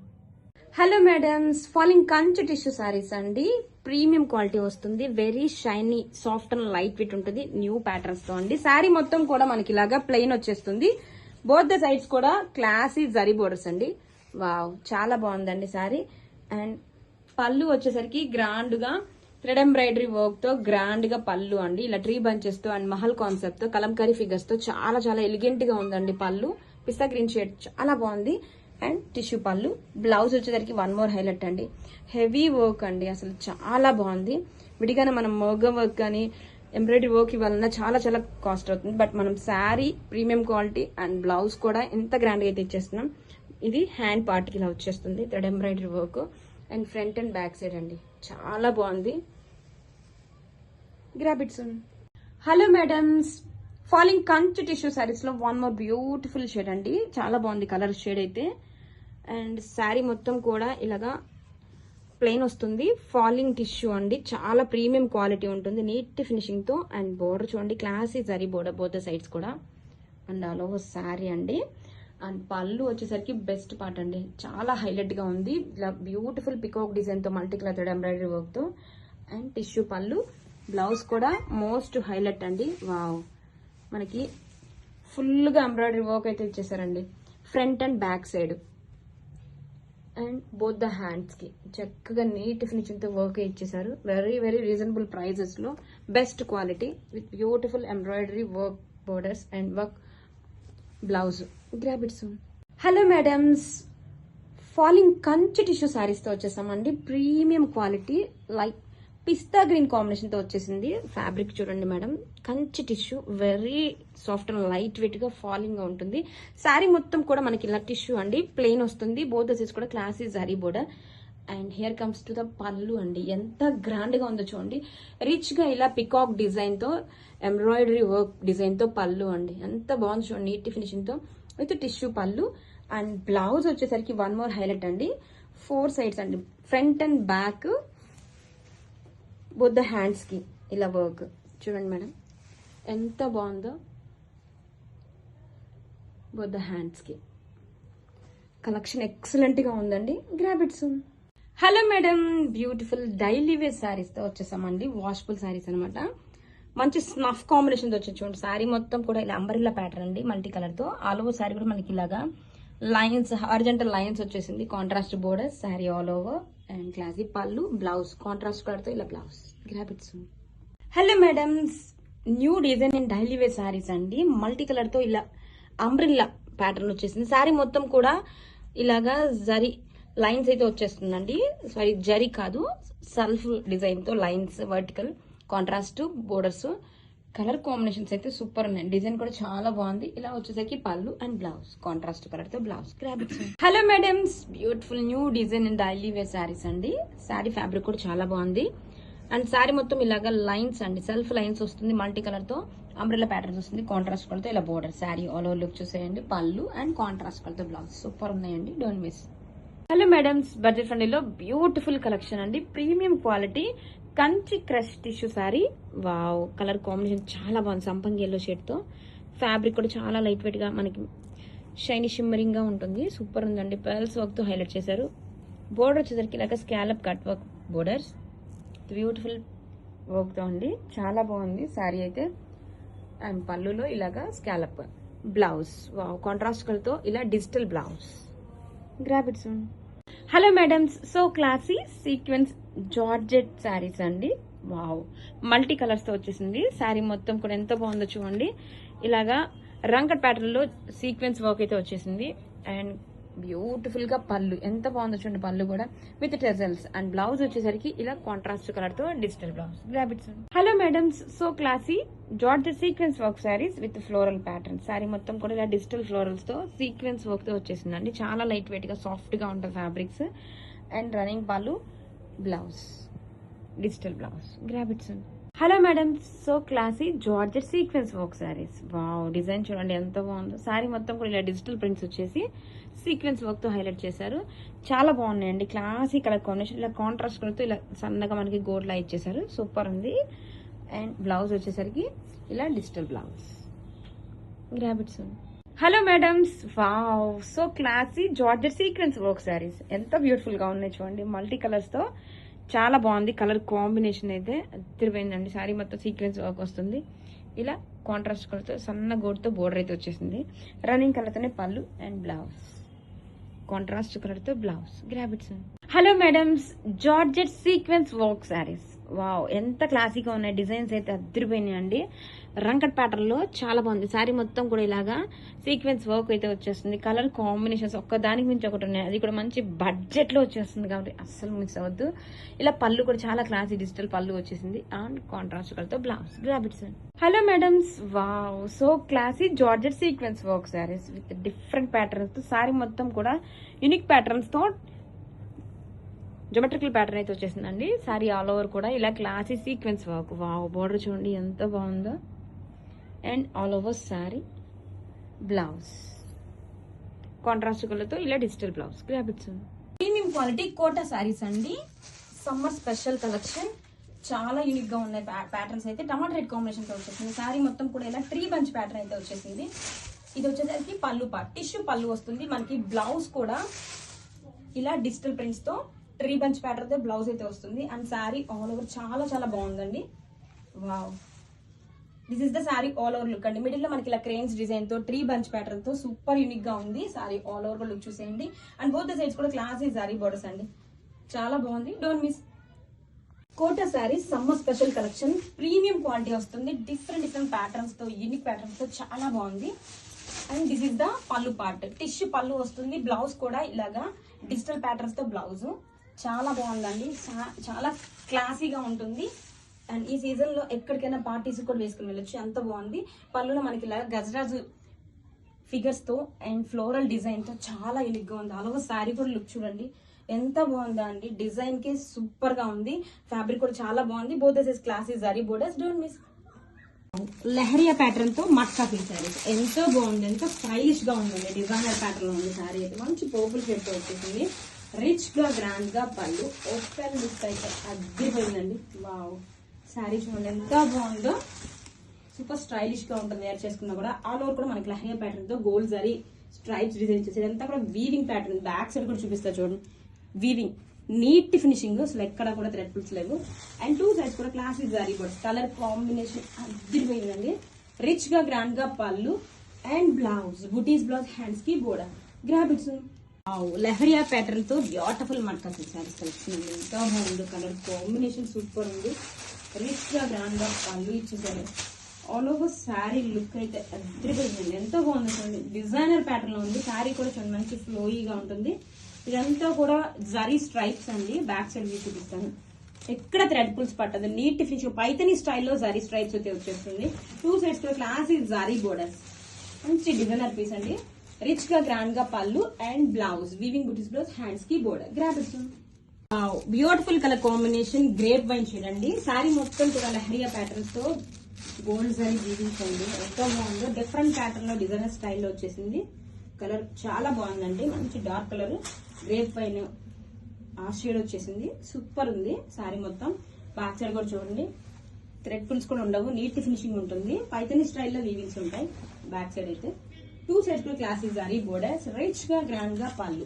Hello madams, falling Kanchi tissue saris అండి. Premium quality వస్తుంది, very shiny, soft and light weight ఉంటుంది. New patterns తో అండి. Sari మొత్తం కూడా మనకి ఇలాగా ప్లెయిన్ వచ్చేస్తుంది. బోత్ ద సైడ్స్ కూడా క్లాసీ జరీ బోర్డర్స్ అండి. వావ్, చాలా బాగుందండి శారీ. అండ్ పళ్ళు వచ్చేసరికి గ్రాండ్ గా థ్రెడ్ ఎంబ్రాయిడరీ వర్క్ తో గ్రాండ్ గా పళ్ళు అండి. ఇలా ట్రీ బంచెస్ తో అండ్ మహల్ కాన్సెప్ట్ తో కలంకారీ ఫిగర్స్ తో చాలా చాలా ఎలిగెంట్ గా ఉందండి. పళ్ళు పిస్తా గ్రీన్ షేడ్ చాలా బాగుంది. And tissue pallu. బ్లౌజ్ వచ్చేసరికి వన్ మోర్ హైలైట్ అండి, హెవీ వర్క్ అండి, అసలు చాలా బాగుంది. విడిగానే మనం మోగం వర్క్ కానీ ఎంబ్రాయిడరీ వర్క్ ఇవ్వాలన్నా చాలా చాలా కాస్ట్ అవుతుంది. బట్ మనం sari premium quality and blouse కూడా ఎంత గ్రాండ్ గా అయితే ఇచ్చేస్తున్నాం. ఇది హ్యాండ్ పార్ట్ కి ఇలా వచ్చేస్తుంది thread embroidery work. And front and back side అండి, చాలా బాగుంది. Grab it soon. Hello madams, falling Kanchi tissue saris లో వన్ మోర్ బ్యూటిఫుల్ షేడ్ అండి. చాలా బాగుంది కలర్ షేడ్ అయితే. అండ్ శారీ మొత్తం కూడా ఇలాగా ప్లెయిన్ వస్తుంది. ఫాలింగ్ టిష్యూ అండి, చాలా ప్రీమియం క్వాలిటీ ఉంటుంది, నీట్ ఫినిషింగ్ తో. అండ్ బోర్డర్ చూడండి, classy zari border both sides కూడా. అండ్ ఆల్ ఓవర్ శారీ అండి. అండ్ పళ్ళు వచ్చేసరికి బెస్ట్ పార్ట్ అండి, చాలా హైలైట్ గా ఉంది. ఇలా బ్యూటిఫుల్ పికాక్ డిజైన్ తో multi colour thread embroidery work తో. And tissue pallu. బ్లౌజ్ కూడా మోస్ట్ హైలైట్ అండి. వావ్, మనకి ఫుల్ గా ఎంబ్రాయిడరీ వర్క్ అయితే ఇచ్చేసారండి front and back side. And both the hands కి చక్కగా నీట్ ఫినిషింగ్ తో వర్క్ ఇచ్చేసారు. వెరీ వెరీ రీజనబుల్ ప్రైజెస్ లో best quality with beautiful embroidery work borders and work blouse. Grab it soon. Hello madams, falling Kanchi tissue saris తో వచ్చేసామండి. Premium quality like పిస్తా green combination తో వచ్చేసింది. Fabric చూడండి madam, Kanchi tissue, very soft and light weight గా falling గా ఉంటుంది. శారీ మొత్తం కూడా మనకి ఇలా టిష్యూ అండి, ప్లెయిన్ వస్తుంది. బోత్ ద సైడ్స్ కూడా classy zari border. And here comes to the పళ్ళు అండి, ఎంత గ్రాండ్ గా ఉందో చూడండి. రిచ్ గా ఇలా పికాక్ డిజైన్ తో ఎంబ్రాయిడరీ వర్క్ డిజైన్ తో పళ్ళు అండి, ఎంత బాగుంది చూడండి, నీట్ ఫినిషింగ్ తో with tissue pallu. And blouse వచ్చేసరికి వన్ మోర్ హైలైట్ అండి, 4 సైడ్స్ అండి, front and back both the hands కి ఇలా వర్క్ చూడండి మేడం, ఎంత బాగుందో. బోత్ ద హ్యాండ్స్ కి కలెక్షన్ ఎక్సలెంట్ గా ఉందండి. Grab it soon. Hello madam, beautiful daily wear saris తో వచ్చేసామండి. వాషబుల్ శారీస్ అనమాట. మంచి స్నఫ్ కాంబినేషన్ తో వచ్చేసి చూడండి. శారీ మొత్తం కూడా ఇలా అంబరిల్లా ప్యాటర్న్ అండి, మల్టీ కలర్ తో. ఆల్ ఓవర్ శారీ కూడా మనకి ఇలాగా లైన్స్, హారిజంటల్ లైన్స్ వచ్చేసింది. Contrast border sari all over. And classy pallu. Blouse contrast colour తో ఇలా blouse. Grab it soon. Hello madams, new design in daily wear saris అండి. మల్టీ కలర్ తో ఇలా అంబ్రిల్లా ప్యాటర్న్ వచ్చేసింది. శారీ మొత్తం కూడా ఇలాగా జరీ లైన్స్ అయితే వచ్చేస్తుందండి. సారీ, జరీ కాదు, సెల్ఫ్ డిజైన్ తో lines, vertical contrast borders. Colour combinations అయితే సూపర్ ఉన్నాయి. డిజైన్ కూడా చాలా బాగుంది. ఇలా వచ్చేసరికి pallu and blouse contrast colour తో blouse. Hello madams, beautiful new design in daily wear saris అండి. శారీ ఫ్యాబ్రిక్ కూడా చాలా బాగుంది. అండ్ శారీ మొత్తం ఇలాగా లైన్స్ అండి, సెల్ఫ్ లైన్స్ వస్తుంది, మల్టీ కలర్ తో అంబ్రెల్లా ప్యాటర్న్స్ వస్తుంది, కాంట్రాస్ట్ కలర్ తో ఇలా border. Sari all over look చూసేయండి. పళ్ళు అండ్ కాంట్రాస్ట్ కలర్ తో బ్లౌజ్. సూపర్ ఉన్నాయండి, don't miss. Hello madams, budget ఫ్రెండ్లీలో బ్యూటిఫుల్ కలెక్షన్ అండి. Premium quality Kanchi crush tissue sari. Wow, colour combination చాలా బాగుంది, సంపంగి ఎల్లో షేడ్ తో. ఫ్యాబ్రిక్ కూడా చాలా లైట్ వెయిట్ గా మనకి షైనీ షిమ్మరింగ్ గా ఉంటుంది. సూపర్ ఉందండి. పర్ల్స్ వర్క్ తో హైలైట్ చేశారు. బోర్డర్ వచ్చేసరికి ఇలాగ scallop cut work borders, beautiful work తో అండి, చాలా బాగుంది శారీ అయితే. అండ్ పళ్ళులో ఇలాగా scallop blouse. Wow, contrast colour తో ఇలా digital blouse. Grab it soon. Hello madams, so classy sequence georgette saris అండి. వావ్, మల్టీ కలర్స్ తో వచ్చేసింది. శారీ మొత్తం కూడా ఎంత బాగుందో చూడండి. ఇలాగా రంకట్ ప్యాటర్న్ లో సీక్వెన్స్ వర్క్ అయితే వచ్చేసింది. అండ్ బ్యూటిఫుల్ గా పళ్ళు, ఎంత బాగుందో చూడండి. పళ్ళు కూడా విత్ టెజల్స్. అండ్ బ్లౌజ్ వచ్చేసరికి ఇలా కాంట్రాస్ట్ కలర్ తో digital blouse. Grab it soon. Hello madams, so classy georgette sequence work saris with floral pattern. Sari మొత్తం కూడా ఇలా డిజిటల్ ఫ్లోరల్స్ తో సీక్వెన్స్ వర్క్ తో వచ్చేసిందండి. చాలా లైట్ వెయిట్ గా సాఫ్ట్ గా ఉంటుంది ఫ్యాబ్రిక్స్. అండ్ రన్నింగ్ పళ్ళు, blouse digital blouse. Grab it soon. Hello madam, so classy georgette sequence work saris. Wow, design చూడండి ఎంత బాగుందో. శారీ మొత్తం కూడా ఇలా డిజిటల్ ప్రింట్స్ వచ్చేసి సీక్వెన్స్ వర్క్ తో హైలైట్ చేశారు. చాలా బాగున్నాయండి. క్లాసీ కలర్ కాంబినేషన్, ఇలా కాంట్రాస్ట్ కలర్ తో ఇలా సన్నగా మనకి గోల్డ్ లా ఇచ్చేసారు. సూపర్ ఉంది. అండ్ బ్లౌజ్ వచ్చేసరికి ఇలా digital blouse. Grab it soon. Hello madams, wow so classy georgette sequence work saris ఎంత బ్యూటిఫుల్ గా ఉన్నాయి చూడండి. మల్టీ కలర్స్ తో చాలా బాగుంది. కలర్ కాంబినేషన్ అయితే తిరిపోయిందండి. శారీ మొత్తం సీక్వెన్స్ వర్క్ వస్తుంది. ఇలా కాంట్రాస్ట్ కలర్ తో సన్న గోడ్తో బోర్డర్ అయితే వచ్చేసింది. రన్నింగ్ కలర్ తోనే పళ్ళు అండ్ బ్లౌజ్, కాంట్రాస్ట్ కలర్ తో blouse. Grab it soon. Hello madams, georgette sequence work saris. Wow ఎంత క్లాసీగా ఉన్నాయి. డిజైన్స్ అయితే అద్దరిపోయినాయి అండి. రంకట్ ప్యాటర్న్ లో చాలా బాగుంది. శారీ మొత్తం కూడా ఇలాగా సీక్వెన్స్ వర్క్ అయితే వచ్చేస్తుంది. కలర్ కాంబినేషన్స్ ఒక్కదానికి మించి ఒకటి ఉన్నాయి. అది కూడా మంచి బడ్జెట్ లో వచ్చేస్తుంది కాబట్టి అస్సలు మిస్ అవ్వద్దు. ఇలా పళ్ళు కూడా చాలా క్లాసీ డిజిటల్ పళ్ళు వచ్చేసింది అండ్ కాంట్రాస్ట్ కలర్ తో blouse. Grab it soon. Hello madams, wow so classy georgette sequence work saris with different patterns తో శారీ మొత్తం కూడా యూనిక్ ప్యాటర్న్స్ తో జోమెట్రికల్ ప్యాటర్న్ అయితే వచ్చేసిందండి. శారీ ఆల్ ఓవర్ కూడా ఇలా classy sequence work. Wow border చూడండి ఎంత బాగుందో. And all over sari blouse contrast colour తో ఇలా digital blouse. Grab it soon. Premium quality Kota saris అండి. Summer special collection. చాలా యూనిక్ గా ఉన్నాయి ప్యాటర్న్స్ అయితే. టమాటా రెడ్ కాంబినేషన్ తో వచ్చేసింది. శారీ మొత్తం కూడా ఇలా ట్రీ బంచ్ ప్యాటర్న్ అయితే వచ్చేసింది. ఇది వచ్చేసరికి పళ్ళు పార్ట్, టిష్యూ పళ్ళు వస్తుంది మనకి. బ్లౌజ్ కూడా ఇలా డిజిటల్ ప్రింట్స్ తో ట్రీ బంచ్ ప్యాటర్న్ తో బ్లౌజ్ అయితే వస్తుంది. అండ్ శారీ ఆల్ ఓవర్ చాలా చాలా బాగుందండి. Wow this is the sari all over look అండి. మిడిల్ లో మనకి ఇలా క్రేన్స్ డిజైన్ తో ట్రీ బంచ్ ప్యాటర్న్ తో సూపర్ యూనిక్ గా ఉంది. శారీ ఆల్ ఓవర్ లుక్ చూసేయండి. అండ్ బోత్ ద సైడ్స్ కూడా క్లాసీ శారీ బోర్డర్స్ అండి. చాలా బాగుంది. Don't miss. Kota sari summer special collection. Premium quality వస్తుంది. డిఫరెంట్ డిఫరెంట్ ప్యాటర్న్స్ తో యూనిక్ ప్యాటర్న్స్ తో చాలా బాగుంది. And this is the pallu part. Tissue pallu వస్తుంది. బ్లౌజ్ కూడా ఇలాగా డిజిటల్ ప్యాటర్న్స్ తో బ్లౌజ్. చాలా బాగుందండి. చాలా క్లాసీగా ఉంటుంది. అండ్ ఈ సీజన్ లో ఎక్కడికైనా పార్టీస్ కూడా వేసుకుని వెళ్ళొచ్చు. అంత బాగుంది. పళ్ళులో మనకి ఇలా గజరాజు ఫిగర్స్ తో అండ్ ఫ్లోరల్ డిజైన్ తో చాలా యూనిక్ గా ఉంది. అలాగే శారీ కూడా లుక్ చూడండి ఎంత బాగుందా అండి. డిజైన్ కి సూపర్ గా ఉంది. ఫ్యాబ్రిక్ కూడా చాలా బాగుంది. Both this classy sari borders. Don't miss. Leheriya pattern తో మట్కా ఫిల్ శారీస్ ఎంతో బాగుంది. ఎంతో స్టైలిష్ గా ఉందండి. డిజైనర్ ప్యాటర్న్ లో ఉంది శారీ అయితే. మంచి పర్పుల్ షేడ్ తో వచ్చేసింది. రిచ్ గా గ్రాండ్ గా పళ్ళు. ఓపెన్ లుక్ అయితే అద్దరిపోయిందండి. వావ్ శారీ చూడండి ఎంత బాగుందో. సూపర్ స్టైలిష్ గా ఉంటుంది. వేర్ చేసుకున్నా కూడా ఆల్ ఓవర్ కూడా మనకి లహరియా ప్యాటర్న్ తో గోల్డ్ జరీ స్ట్రైప్స్ డిజైన్ చేసేది. అంతా కూడా వీవింగ్ ప్యాటర్న్. బ్యాక్ సైడ్ కూడా చూపిస్తా చూడండి. Weaving neat finishing. అసలు ఎక్కడ కూడా థ్రెడ్ పుల్స్ లేవు. అండ్ టూ సైడ్స్ కూడా classic zari boards. Colour combination అద్దరిపోయిందండి. రిచ్ గా గ్రాండ్ గా pallu and blouse. Butis blouse hands కి border. Grab it soon. Leheriya pattern తో beautiful matka silk saris collection ఉంది. ఎంత బాగుంది. కలర్ కాంబినేషన్ సూపర్ ఉంది. రిచ్ గా గ్రాండ్ గా పళ్ళు ఇచ్చేసారు. ఆల్ ఓవర్ శారీ లుక్ అయితే అద్దరిపోయిందండి. ఎంతో బాగుంది చూడండి. డిజైనర్ ప్యాటర్న్ లో ఉంది. శారీ కూడా చూడండి మంచి ఫ్లోయీగా ఉంటుంది. ఇదంతా కూడా జరీ స్ట్రైప్స్ అండి. బ్యాక్ సైడ్ వ్యూ చూపిస్తాను. ఎక్కడ థ్రెడ్ పుల్స్ పట్టదు. నీట్ ఫినిషింగ్ పైతని స్టైల్లో జరీ స్ట్రైప్స్ అయితే వచ్చేస్తుంది. టూ సైడ్స్ కూడా క్లాసిక్ జరీ బోర్డర్స్. మంచి డిజైనర్ పీస్ అండి. రిచ్ గా గ్రాండ్ గా pallu and blouse. Weaving buttis blouse hands కి border. Grab it. Beautiful colour combination grape wine shade అండి. శారీ మొత్తం కూడా లహరియా ప్యాటర్న్స్ తో గోల్డ్ జరీ వీవింగ్స్ అండి. ఎంతో బాగుందో. డిఫరెంట్ ప్యాటర్న్ లో డిజైనర్ స్టైల్లో వచ్చేసింది. కలర్ చాలా బాగుందండి. మంచి డార్క్ కలర్ గ్రేప్ వైన్ ఆ షేడ్ వచ్చేసింది. సూపర్ ఉంది శారీ మొత్తం. బ్యాక్ సైడ్ కూడా చూడండి. థ్రెడ్ పుల్స్ కూడా ఉండవు. నీట్ ఫినిషింగ్ ఉంటుంది. పైతని స్టైల్లో వీవింగ్స్ ఉంటాయి. బ్యాక్ సైడ్ అయితే టూ సైడ్స్ కూడా క్లాసిక్ జరీ బోర్డర్స్. రిచ్ గా గ్రాండ్ గా పళ్ళు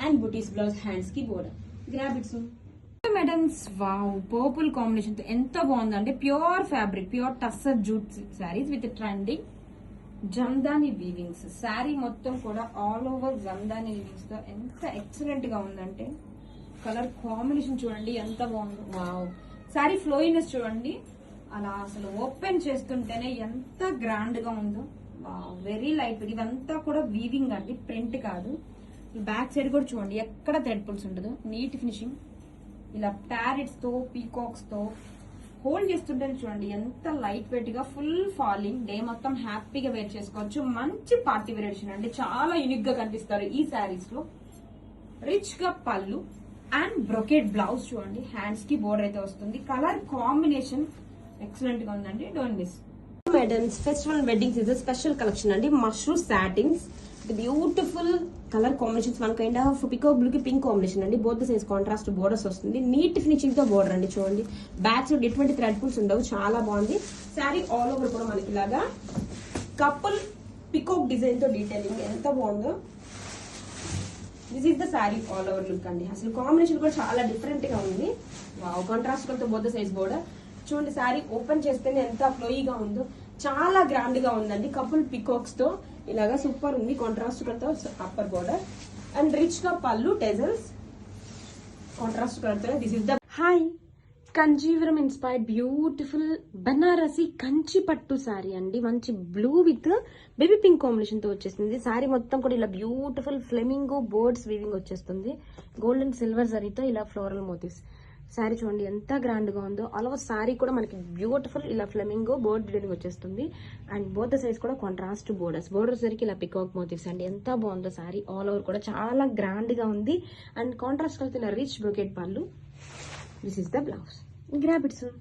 అండ్ బుటీస్ బ్లౌజ్ హ్యాండ్స్ కి border. Grab it soon. Madams, wow purple combination తో ఎంత బాగుందంటే pure fabric, pure tussar jute saris with trending Jamdani weavings. Sari మొత్తం కూడా ఆల్ ఓవర్ జమ్దాని వీవింగ్స్ తో ఎంత ఎక్సలెంట్ గా ఉందంటే కలర్ కాంబినేషన్ చూడండి ఎంత బాగుందో. వావ్ శారీ ఫ్లోయినెస్ చూడండి. అలా అసలు ఓపెన్ చేస్తుంటేనే ఎంత గ్రాండ్ గా ఉందో. Wow very light wait. ఇదంతా కూడా వీవింగ్ అండి, ప్రింట్ కాదు. బ్యాక్ సైడ్ కూడా చూడండి ఎక్కడ థ్రెడ్ పుల్స్ ఉండదు. Neat finishing. ఇలా ప్యారెట్స్ తో పీకాక్స్ తో హోల్డ్ చేస్తుంటే చూడండి ఎంత లైట్ వెయిట్ గా ఫుల్ ఫాలింగ్. డే మొత్తం హ్యాపీగా వేర్ చేసుకోవచ్చు. మంచి పార్టీ వేర్ ఎడిషన్ అండి. చాలా యూనిక్ గా కనిపిస్తారు ఈ శారీస్ లో. రిచ్ గా పళ్ళు అండ్ బ్రొకెట్ బ్లౌజ్ చూడండి. హ్యాండ్స్ కి బోర్డర్ అయితే వస్తుంది. కలర్ కాంబినేషన్ ఎక్సలెంట్ గా ఉందండి. Don't miss. Madams festival wedding season special collection అండి. Mushroom satins beautiful colour combinations. One kind of peacock blue కి పింక్ కాంబినేషన్ అండి. బోత్ సైజ్ కాంట్రాస్ట్ బోర్డర్స్ వస్తుంది. నీట్ ఫినిషింగ్ తో బోర్డర్ అండి. చూడండి బ్యాక్ సైడ్ ఎటువంటి థ్రెడ్ పుల్స్ ఉండవు. చాలా బాగుంది. శారీ ఆల్ ఓవర్ కూడా మనకి ఇలాగా కపుల్ పికాక్ డిజైన్ తో డీటెయిలింగ్ ఎంత బాగుందో. This is the sari all over look అండి. అసలు కాంబినేషన్ కూడా చాలా డిఫరెంట్ గా ఉంది. వావ్, కాంట్రాస్ట్ తో బోత్ సైజ్ బోర్డర్. చూడండి శారీ ఓపెన్ చేస్తేనే ఎంత ఫ్లోయిగా ఉందో, చాలా గ్రాండ్ గా ఉందండి. కపుల్ పికాక్స్ తో ఇలాగా సూపర్ ఉంది. కాంట్రాస్ట్ తో అప్పర్ బోర్డర్ అండ్ రిచ్ గా పళ్ళు టెజల్స్ కాంట్రాస్ట్ కలర్ తో. This is the hi Kanjeevaram inspired beautiful Banarasi Kanchi పట్టు శారీ అండి. మంచి blue with baby pink combination తో వచ్చేసింది. శారీ మొత్తం కూడా ఇలా బ్యూటిఫుల్ ఫ్లెమింగో బోర్డ్స్ వీవింగ్ వచ్చేస్తుంది. గోల్డ్ అండ్ సిల్వర్ జరీతో ఇలా ఫ్లోరల్ మోటివ్స్. శారీ చూడండి ఎంత గ్రాండ్ గా ఉందో. ఆల్ ఓవర్ శారీ కూడా మనకి బ్యూటిఫుల్ ఇలా ఫ్లెమింగో బోర్డ్ డిజైన్ వచ్చేస్తుంది. అండ్ బోత్ సైజ్ కూడా కాంట్రాస్ట్ బోర్డర్స్ సరికి ఇలా పికాక్ మోటివ్స్ అండి. ఎంత బాగుందో శారీ. ఆల్ ఓవర్ కూడా చాలా గ్రాండ్ గా ఉంది. అండ్ కాంట్రాస్ట్ కలిసి ఇలా రిచ్ బ్రొకెట్ పళ్ళు. This is the blouse. Grab it soon.